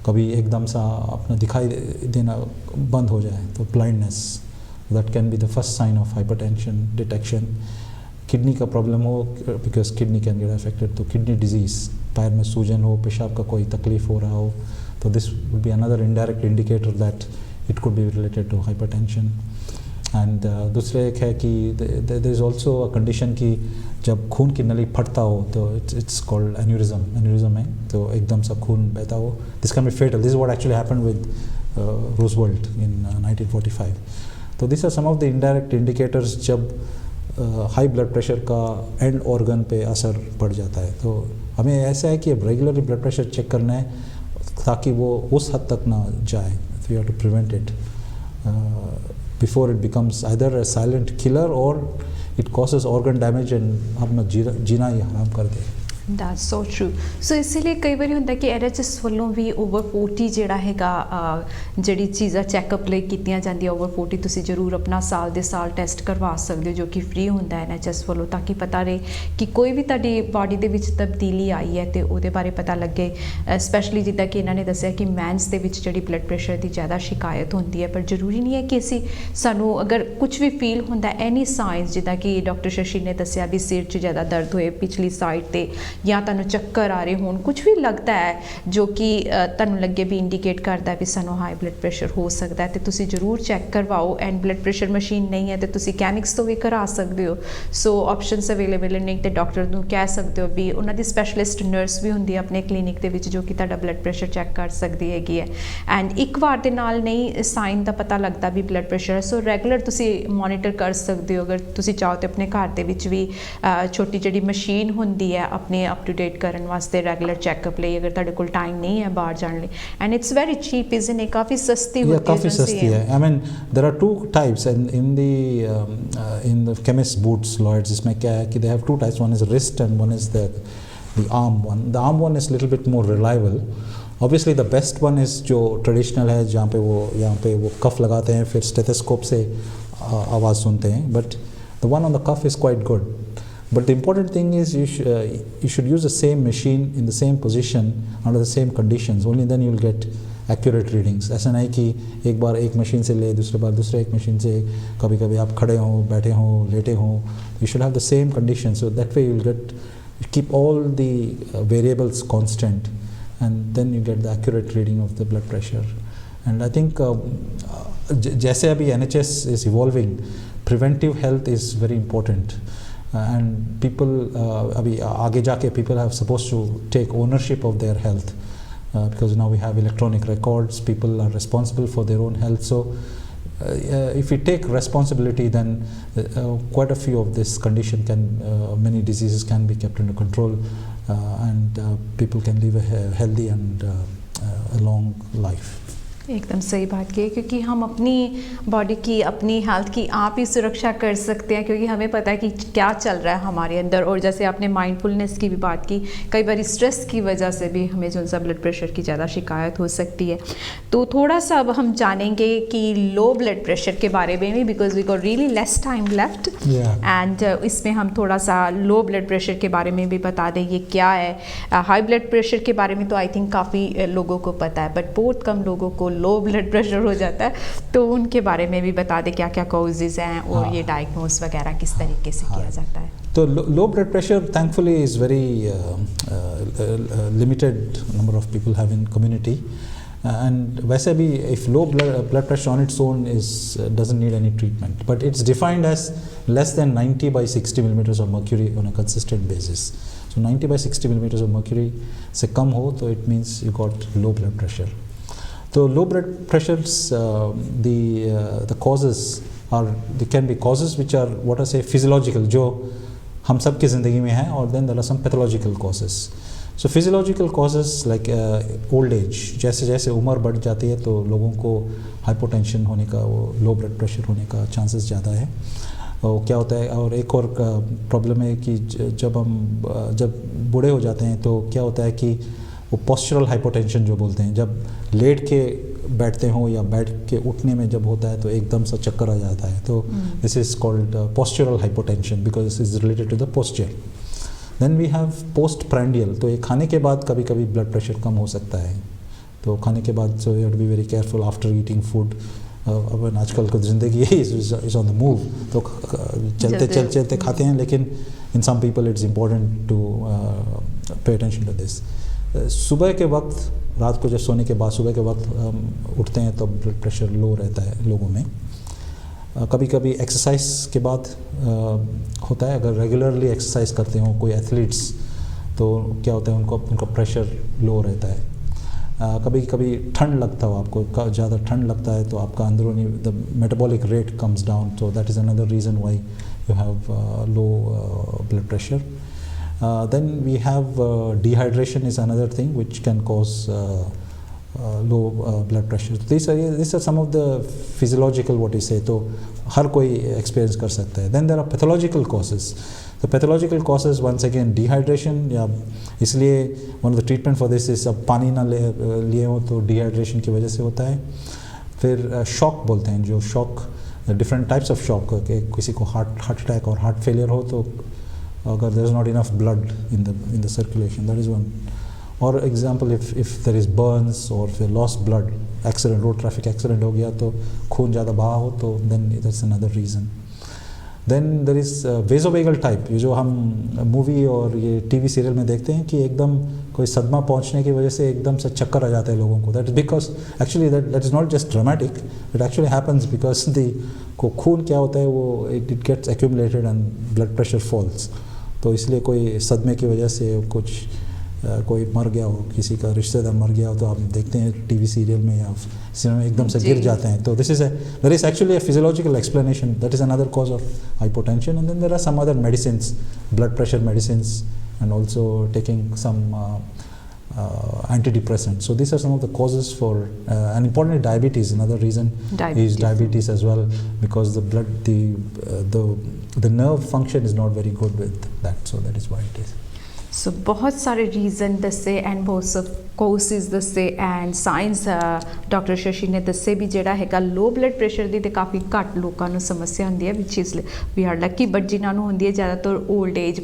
S2: कभी एकदम सा अपना दिखाई देना बंद हो जाए तो blindness, that can be the first sign of hypertension detection. Kidney का प्रॉब्लम हो, because kidney can get affected, तो किडनी डिजीज़, पैर में सूजन हो, पेशाब का कोई तकलीफ हो रहा हो, तो this will be another indirect indicator that it could be related to hypertension. And दूसरे एक है कि there is also a condition कि जब खून की नली फटता हो तो इट्स कॉल्ड एन्यूरिज्म है, तो एकदम सा खून बहता हो, this can be fatal. This is what actually happened with Roosevelt in 1945। तो this are some of the indirect indicators जब हाई ब्लड प्रेशर का एंड ऑर्गन पे असर पड़ जाता है। तो हमें ऐसा है कि अब रेगुलरली ब्लड प्रेशर चेक करना है ताकि वो उस हद तक ना जाए। We have to prevent it before it becomes either a silent killer or it causes organ damage and अपना जीना ही हराम कर दे।
S1: That's so true. सो इसीलिए कई बार ਹੁੰਦਾ कि NHS ਵੱਲੋਂ ਵੀ ਓਵਰ 40 ਜਿਹੜਾ ਹੈਗਾ ਜਿਹੜੀ ਚੀਜ਼ਾਂ ਚੈੱਕਅਪ ਲਈ ਕੀਤੀਆਂ ਜਾਂਦੀਆਂ, ਓਵਰ 40 ਤੁਸੀਂ ਜ਼ਰੂਰ ਆਪਣਾ ਸਾਲ ਦੇ ਸਾਲ ਟੈਸਟ ਕਰਵਾ ਸਕਦੇ ਹੋ ਜੋ ਕਿ ਫ੍ਰੀ ਹੁੰਦਾ ਹੈ NHS ਵੱਲੋਂ, ਤਾਂ ਕਿ ਪਤਾ ਰਹੇ ਕਿ ਕੋਈ ਵੀ ਤੁਹਾਡੀ ਬਾਡੀ ਦੇ ਵਿੱਚ ਤਬਦੀਲੀ ਆਈ ਹੈ ਤੇ ਉਹਦੇ ਬਾਰੇ ਪਤਾ ਲੱਗੇ। ਸਪੈਸ਼ਲੀ ਜਿੱਦਾਂ ਕਿ ਇਹਨਾਂ ਨੇ ਦੱਸਿਆ ਕਿ ਮੈਨਸ ਦੇ ਵਿੱਚ ਜਿਹੜੀ ਬਲੱਡ ਪ੍ਰੈਸ਼ਰ ਦੀ ਜ਼ਿਆਦਾ ਸ਼ਿਕਾਇਤ ਹੁੰਦੀ ਹੈ, ਪਰ ਜ਼ਰੂਰੀ ਨਹੀਂ ਹੈ ਕਿ ਸਾਨੂੰ ਅਗਰ ਕੁਝ ਵੀ ਫੀਲ ਹੁੰਦਾ ਐਨੀ ਸਾਈਨਸ, ਜਿੱਦਾਂ ਕਿ ਡਾਕਟਰ ਸ਼ਸ਼ੀ ਨੇ ਦੱਸਿਆ ਵੀ ਸਿਰ 'ਚ ਜ਼ਿਆਦਾ ਦਰਦ ਹੋਏ ਪਿਛਲੀ ਸਾਈਡ ਤੇ, ਜਾਂ ਤੁਹਾਨੂੰ ਚੱਕਰ ਆ ਰਹੇ ਹੋਣ, ਕੁਝ ਵੀ ਲੱਗਦਾ ਹੈ ਜੋ ਕਿ ਤੁਹਾਨੂੰ ਲੱਗੇ ਵੀ ਇੰਡੀਕੇਟ ਕਰਦਾ ਵੀ ਸਾਨੂੰ ਹਾਈ ਬਲੱਡ ਪ੍ਰੈਸ਼ਰ ਹੋ ਸਕਦਾ ਹੈ, ਤੇ ਤੁਸੀਂ ਜ਼ਰੂਰ ਚੈੱਕ ਕਰਵਾਓ। ਐਂਡ ਬਲੱਡ ਪ੍ਰੈਸ਼ਰ ਮਸ਼ੀਨ ਨਹੀਂ ਹੈ ਤੇ ਤੁਸੀਂ ਕੈਨਿਕਸ ਤੋਂ ਵੀ ਕਰਾ ਸਕਦੇ ਹੋ। ਸੋ ਆਪਸ਼ਨਸ ਅਵੇਲੇਬਲ ਨੇ, ਤੇ ਡਾਕਟਰ ਨੂੰ ਕਹਿ ਸਕਦੇ ਹੋ ਵੀ ਉਹਨਾਂ ਦੀ ਸਪੈਸ਼ਲਿਸਟ ਨਰਸ ਵੀ ਹੁੰਦੀ ਹੈ ਆਪਣੇ ਕਲੀਨਿਕ ਦੇ ਵਿੱਚ ਜੋ ਕਿ ਤੁਹਾਡਾ ਬਲੱਡ ਪ੍ਰੈਸ਼ਰ ਚੈੱਕ ਕਰ ਸਕਦੀ ਹੈਗੀ ਹੈ। ਐਂਡ ਇੱਕ ਵਾਰ ਦੇ ਨਾਲ ਨਹੀਂ ਸਾਈਨ ਦਾ ਪਤਾ ਲੱਗਦਾ ਵੀ ਬਲੱਡ ਪ੍ਰੈਸ਼ਰ ਹੈ, ਸੋ ਰੈਗੂਲਰ ਤੁਸੀਂ ਮੋਨੀਟਰ ਕਰ ਸਕਦੇ ਹੋ। ਅਗਰ ਤੁਸੀਂ ਚਾਹੋ ਤਾਂ ਆਪਣੇ ਘਰ ਦੇ ਵਿੱਚ ਵੀ ਛੋਟੀ ਜਿਹੜੀ ਮਸ਼ੀਨ ਹੁੰਦੀ ਹੈ ਆਪਣੇ ਅਪ ਟੂ डेट ਕਰਨ ਵਾਸਤੇ ਰੈਗੂਲਰ ਚੈੱਕਅਪ ਲਈ, ਅਗਰ ਤੁਹਾਡੇ ਕੋਲ ਟਾਈਮ ਨਹੀਂ ਹੈ ਬਾਹਰ ਜਾਣ ਲਈ। And it's very cheap, isn't it? ਕਾਫੀ ਸਸਤੀ ਹੋਤੀ ਹੈ।
S2: काफ़ी सस्ती है। I mean there are two types in the chemist Boots Lloyds. इसमें क्या है कि they have two types, one is wrist and one is the arm one. The arm one is little bit more reliable. Obviously the best one is जो traditional है, जहाँ पे वो कफ लगाते हैं, फिर स्टेथोस्कोप से आवाज़ सुनते हैं, but the one on the cuff is quite good. But the important thing is you should use the same machine in the same position under the same conditions. Only then you will get accurate readings. ऐसा नहीं कि एक बार एक machine से ले, दूसरे बार दूसरे एक मशीन से, कभी कभी आप खड़े हों, बैठे हों, लेटे हों। You should have the same conditions, so that way you will keep all the variables constant, and then you get the accurate reading of the blood pressure. And I think जैसे अभी NHS is evolving, preventive health is very important. And people abhi aage jaake people have supposed to take ownership of their health, because now we have electronic records. People are responsible for their own health. So if we take responsibility, then quite a few of this condition many diseases can be kept under control, and people can live a healthy and a long life.
S1: एकदम सही बात की है, क्योंकि हम अपनी body की, अपनी हेल्थ की आप ही सुरक्षा कर सकते हैं, क्योंकि हमें पता है कि क्या चल रहा है हमारे अंदर। और जैसे आपने माइंडफुलनेस की भी बात की, कई बार स्ट्रेस की वजह से भी हमें जो सा ब्लड प्रेशर की ज़्यादा शिकायत हो सकती है। तो थोड़ा सा अब हम जानेंगे कि लो ब्लड प्रेशर के बारे में भी, because we got really less time left. And इसमें हम थोड़ा सा लो ब्लड प्रेशर के बारे में भी बता दें ये क्या है। हाई ब्लड प्रेशर के बारे में तो आई थिंक काफ़ी लोगों को पता है, बट बहुत कम लोगों को लो ब्लड प्रेशर हो जाता है, तो उनके बारे में भी बता दें क्या क्या कॉजेज़ हैं और ये डायग्नोस वगैरह किस तरीके से किया जाता है।
S2: तो लो blood pressure thankfully is very limited number of people have in community, and वैसे भी if low blood pressure on its own doesn't need any treatment, but it's defined as less than 90/60 millimeters of mercury on a consistent basis. So 90/60 millimeters of mercury से कम हो तो it means you got low blood pressure. So low blood pressures, the causes there can be causes which are what I say physiological, जो हम सब की ज़िंदगी में है, और then there are some pathological causes. So physiological causes like old age, जैसे जैसे उम्र बढ़ जाती है तो लोगों को हाइपोटेंशन होने का, वो लो ब्लड प्रेशर होने का चांसेस ज़्यादा है। और क्या होता है, और एक और प्रॉब्लम है कि जब बूढ़े हो जाते हैं तो क्या होता है कि वो पोस्चरल हाइपोटेंशन जो बोलते हैं, जब लेट के बैठते हो या बैठ के उठने में जब होता है तो एकदम सा चक्कर आ जाता है, तो this is called postural hypotension because this is related to the posture. Then we have postprandial, तो ये खाने के बाद कभी कभी ब्लड प्रेशर कम हो सकता है, तो खाने के बाद so you have to be very careful after eating food. अब आजकल की ज़िंदगी इज़ ऑन द मूव, तो चलते खाते हैं, लेकिन in some people it's important to pay attention to this. सुबह के वक्त, रात को जब सोने के बाद सुबह के वक्त उठते हैं तो ब्लड प्रेशर लो रहता है लोगों में। कभी कभी एक्सरसाइज के बाद होता है, अगर रेगुलरली एक्सरसाइज करते हो कोई एथलीट्स, तो क्या होता है उनका प्रेशर लो रहता है। कभी कभी ठंड लगता हो आपको, ज़्यादा ठंड लगता है तो आपका अंदरूनी the metabolic rate comes down, so that is another reason why you have low blood pressure. Then we have dehydration is another thing which can cause low blood pressure. These are some of the physiological what you say, तो हर कोई experience कर सकता है. Then there are pathological causes. The pathological causes once again dehydration, या इसलिए one of the treatment for this is अब पानी ना लिए हो तो dehydration की वजह से होता है. फिर shock बोलते हैं, जो shock different types of shock, किसी को heart attack और heart failure हो तो अगर there is not enough blood in the circulation, that is one. Or example, if there is burns or if you lost blood, accident, road traffic accident हो गया तो खून ज़्यादा बहा हो तो then that's another reason. Then there is vasovagal type, ये जो हम मूवी और ये टीवी सीरियल में देखते हैं कि एकदम कोई सदमा पहुंचने की वजह से एकदम से चक्कर आ जाता है लोगों को. That is because actually that is not just dramatic, it actually happens because को खून क्या होता है वो it gets accumulated and blood pressure falls. तो इसलिए कोई सदमे की वजह से कोई मर गया हो, किसी का रिश्तेदार मर गया हो, तो आप देखते हैं टीवी सीरियल में या सिनेमा में एकदम से गिर जाते हैं. तो there is actually a physiological explanation, that is another cause of hypotension. And then there are some other medicines, blood pressure medicines, and also taking some antidepressants. So these are some of the causes for, and importantly diabetes, another reason is diabetes as well, because the nerve function is not very good with that, so that is why it is.
S1: सो बहुत सारे reason दस्से and बहुत सब courses दस्से and science doctor Shashi ने दस्से भी ਜਿਹੜਾ ਹੈਗਾ लो ब्लड ਪ੍ਰੈਸ਼ਰ ਦੀ ਤੇ ਕਾਫੀ ਘੱਟ ਲੋਕਾਂ ਨੂੰ ਸਮੱਸਿਆ ਹੁੰਦੀ ਹੈ which is we are lucky, but ਜਿਨ੍ਹਾਂ ਨੂੰ ਹੁੰਦੀ ਹੈ ਜ਼ਿਆਦਾਤਰ 올ਡ ਏਜ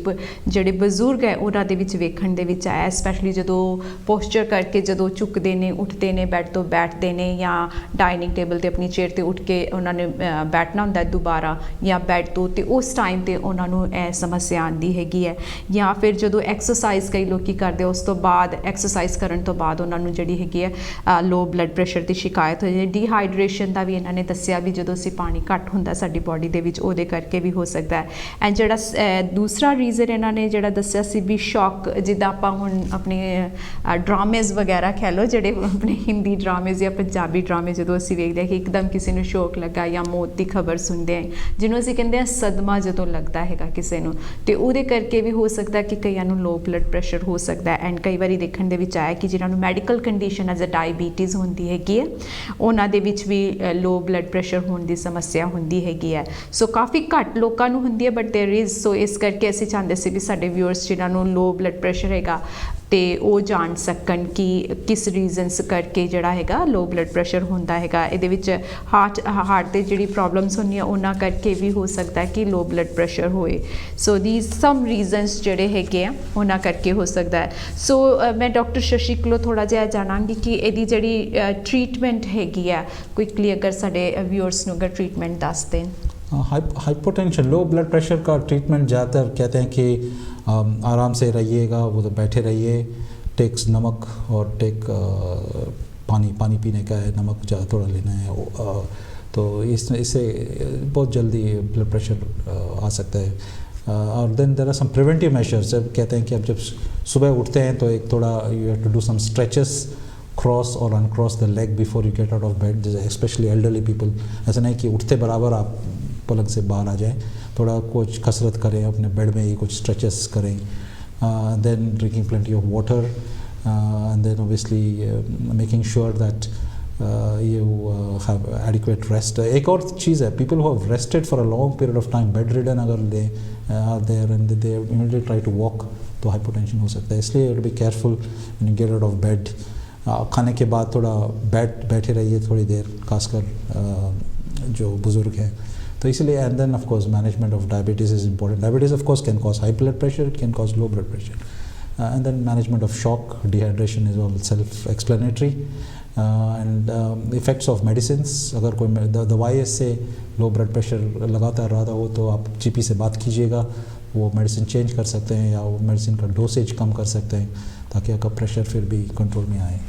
S1: ਜਿਹੜੇ ਬਜ਼ੁਰਗ ਹੈ ਉਹਨਾਂ ਦੇ ਵਿੱਚ ਵੇਖਣ ਦੇ ਵਿੱਚ ਆਇਆ, ਸਪੈਸ਼ਲੀ ਜਦੋਂ ਪੋਸਚਰ ਕਰਕੇ ਜਦੋਂ ਝੁਕਦੇ ਨੇ, ਉੱਠਦੇ ਨੇ, ਬੈੱਡ ਤੋਂ ਬੈਠਦੇ ਨੇ ਜਾਂ ਡਾਈਨਿੰਗ ਟੇਬਲ ਤੇ ਆਪਣੀ ਚੇਅਰ ਤੇ ਉੱਠ ਕੇ ਉਹਨਾਂ ਨੇ ਬੈਠਣਾ ਹੁੰਦਾ ਦੁਬਾਰਾ ਜਾਂ ਬੈੱਡ ਤੋਂ, ਤੇ ਉਸ ਟਾਈਮ ਤੇ ਉਹਨਾਂ ਨੂੰ ਇਹ ਸਮੱਸਿਆ ਆਉਂਦੀ ਹੈਗੀ ਹੈ. ਜਾਂ ਫਿਰ ਜਦੋਂ ਐਕਸਰਸਾਈਜ਼ ਕਈ ਲੋਕੀ ਕਰਦੇ ਉਸ ਤੋਂ ਬਾਅਦ, ਐਕਸਰਸਾਈਜ਼ ਕਰਨ ਤੋਂ ਬਾਅਦ ਉਹਨਾਂ ਨੂੰ ਜਿਹੜੀ ਹੈਗੀ ਹੈ ਲੋ ਬਲੱਡ ਪ੍ਰੈਸ਼ਰ ਦੀ ਸ਼ਿਕਾਇਤ ਹੋ ਜਾਂਦੀ. ਡੀਹਾਈਡਰੇਸ਼ਨ ਦਾ ਵੀ ਇਹਨਾਂ ਨੇ ਦੱਸਿਆ ਵੀ ਜਦੋਂ ਅਸੀਂ ਪਾਣੀ ਘੱਟ ਹੁੰਦਾ ਸਾਡੀ ਬਾਡੀ ਦੇ ਵਿੱਚ ਉਹਦੇ ਕਰਕੇ ਵੀ ਹੋ ਸਕਦਾ ਹੈ. ਐਂਡ ਜਿਹੜਾ ਦੂਸਰਾ ਰੀਜ਼ਨ ਇਹਨਾਂ ਨੇ ਜਿਹੜਾ ਦੱਸਿਆ ਸੀ ਵੀ ਸ਼ੌਕ, ਜਿੱਦਾਂ ਆਪਾਂ ਹੁਣ ਆਪਣੇ ਡਰਾਮੇਜ਼ ਵਗੈਰਾ ਕਹਿ ਲਓ, ਜਿਹੜੇ ਆਪਣੇ ਹਿੰਦੀ ਡਰਾਮੇਜ਼ ਜਾਂ ਪੰਜਾਬੀ ਡਰਾਮੇ ਜਦੋਂ ਅਸੀਂ ਵੇਖਦੇ ਹਾਂ ਕਿ ਇੱਕਦਮ ਕਿਸੇ ਨੂੰ ਸ਼ੌਕ ਲੱਗਾ ਜਾਂ ਮੌਤ ਦੀ ਖਬਰ ਸੁਣਦੇ ਹਾਂ, ਜਿਹਨੂੰ ਅਸੀਂ ਕਹਿੰਦੇ ਹਾਂ ਸਦਮਾ ਜਦੋਂ ਲੱਗਦਾ ਹੈਗਾ ਕਿਸੇ ਨੂੰ, ਤੇ ਉਹਦੇ ਕਰਕੇ ਵੀ ਹੋ ਸਕਦਾ ਕਿ ਕਈਆਂ ਨੂੰ लो ब्लड ਪ੍ਰੈਸ਼ਰ ਹੋ ਸਕਦਾ. ਐਂਡ ਕਈ ਵਾਰੀ ਦੇਖਣ ਦੇ ਵਿੱਚ ਆਇਆ ਕਿ ਜਿਹਨਾਂ ਨੂੰ medical condition as a diabetes ਹੁੰਦੀ ਹੈਗੀ ਹੈ, ਉਹਨਾਂ ਦੇ ਵਿੱਚ ਵੀ ਲੋ ਬਲੱਡ ਪ੍ਰੈਸ਼ਰ ਹੋਣ ਦੀ ਸਮੱਸਿਆ ਹੁੰਦੀ ਹੈਗੀ ਹੈ. ਸੋ ਕਾਫੀ ਘੱਟ ਲੋਕਾਂ ਨੂੰ ਹੁੰਦੀ ਹੈ, ਬਟ ਦੇਰ ਇਜ਼, ਸੋ ਇਸ ਕਰਕੇ ਅਸੀਂ ਚਾਹੁੰਦੇ ਸੀ ਵੀ ਸਾਡੇ ਵਿਊਅਰਸ ਜਿਹਨਾਂ ਨੂੰ ਲੋ ਬਲੱਡ ਪ੍ਰੈਸ਼ਰ ਹੈਗਾ ਤੇ ਉਹ ਜਾਣ ਸਕਣ ਕਿ ਕਿਸ ਰੀਜ਼ਨਸ ਕਰਕੇ ਜਿਹੜਾ ਹੈਗਾ ਲੋ ਬਲੱਡ ਪ੍ਰੈਸ਼ਰ ਹੁੰਦਾ ਹੈਗਾ. ਇਹਦੇ ਵਿੱਚ ਹਾਰਟ ਦੇ ਜਿਹੜੀ ਪ੍ਰੋਬਲਮਸ ਹੁੰਦੀਆਂ ਉਹਨਾਂ ਕਰਕੇ ਵੀ ਹੋ ਸਕਦਾ ਕਿ ਲੋ ਬਲੱਡ ਪ੍ਰੈਸ਼ਰ ਹੋਏ. ਸੋ ਦੀਜ਼ ਸਮ ਰੀਜ਼ਨਸ ਜਿਹੜੇ ਹੈਗੇ ਆ ਉਹਨਾਂ ਕਰਕੇ ਹੋ ਸਕਦਾ ਹੈ. ਸੋ ਮੈਂ ਡਾਕਟਰ ਸ਼ਸ਼ੀ ਕੋਲੋਂ ਥੋੜ੍ਹਾ ਜਿਹਾ ਜਾਣਾਂਗੀ ਕਿ ਇਹਦੀ ਜਿਹੜੀ ਟਰੀਟਮੈਂਟ ਹੈਗੀ ਆ, ਕੁਇਕਲੀ ਅਗਰ ਸਾਡੇ ਵਿਊਅਰਸ ਨੂੰ ਅਗਰ ਟਰੀਟਮੈਂਟ ਦੱਸ ਦੇਣ.
S2: हाइपोटेंशन, लो ब्लड प्रेशर का ट्रीटमेंट ज़्यादातर कहते हैं कि आराम से रहिएगा, वो तो बैठे रहिए, टेक्स नमक और टेक पानी पीने का है, नमक ज़्यादा थोड़ा लेना है, तो इससे बहुत जल्दी ब्लड प्रेशर आ सकता है. और then there are some preventive measures. जब कहते हैं कि अब जब सुबह उठते हैं तो एक थोड़ा you have to do some stretches, cross और uncross the leg before you get out of bed, specially elderly people. ऐसा नहीं कि उठते बराबर आप पलंग से बाहर आ जाए, थोड़ा कुछ कसरत करें, अपने बेड में ही कुछ स्ट्रेचेस करें. Then drinking plenty of water, and then obviously making sure that you have adequate rest. एक और चीज़ है, people who have rested for a long period of time, bedridden अगर they are there and they immediately try to walk, तो hypertension हो सकता है. इसलिए you have to be careful when you get out of bed. खाने के बाद थोड़ा बैठे रहिए थोड़ी देर, खासकर जो बुज़ुर्ग हैं. तो इसलिए, and then of course management of diabetes is important. Diabetes of course can cause high blood pressure, it can cause low blood pressure. And then management of shock, dehydration is all self-explanatory. And effects of medicines, अगर कोई दवाई से लो blood pressure लगातार रहा हो तो आप GP से बात कीजिएगा, वो मेडिसिन चेंज कर सकते हैं या वो मेडिसिन का डोसेज कम कर सकते हैं ताकि आपका प्रेशर फिर भी कंट्रोल में आए.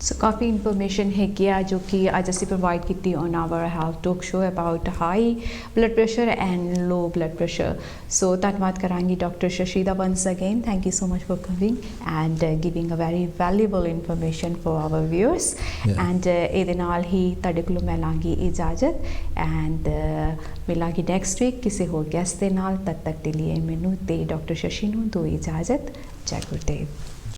S1: सो काफ़ी इन्फॉर्मेशन है क्या जो कि अज असी प्रोवाइड की on our health talk show about high blood pressure and low blood pressure. So धन्यवाद करांगी doctor Shashida once again. Thank you so much for coming and giving a very valuable information for our viewers. And ਇਹਦੇ ਨਾਲ ਹੀ ਤੁਹਾਡੇ ਕੋਲੋਂ ਮੈਂ ਲਾਂਗੀ ਇਜਾਜ਼ਤ and ਮਿਲਾਂਗੀ next week ਕਿਸੇ ਹੋਰ ਗੈਸਟ ਦੇ ਨਾਲ. ਤਦ ਤੱਕ ਦੇ ਲਈ ਮੈਨੂੰ ਤੇ ਡਾਕਟਰ ਸ਼ਸ਼ੀ ਨੂੰ ਦੋ ਇਜਾਜ਼ਤ. ਜੈ ਗੁਰਦੇਵ.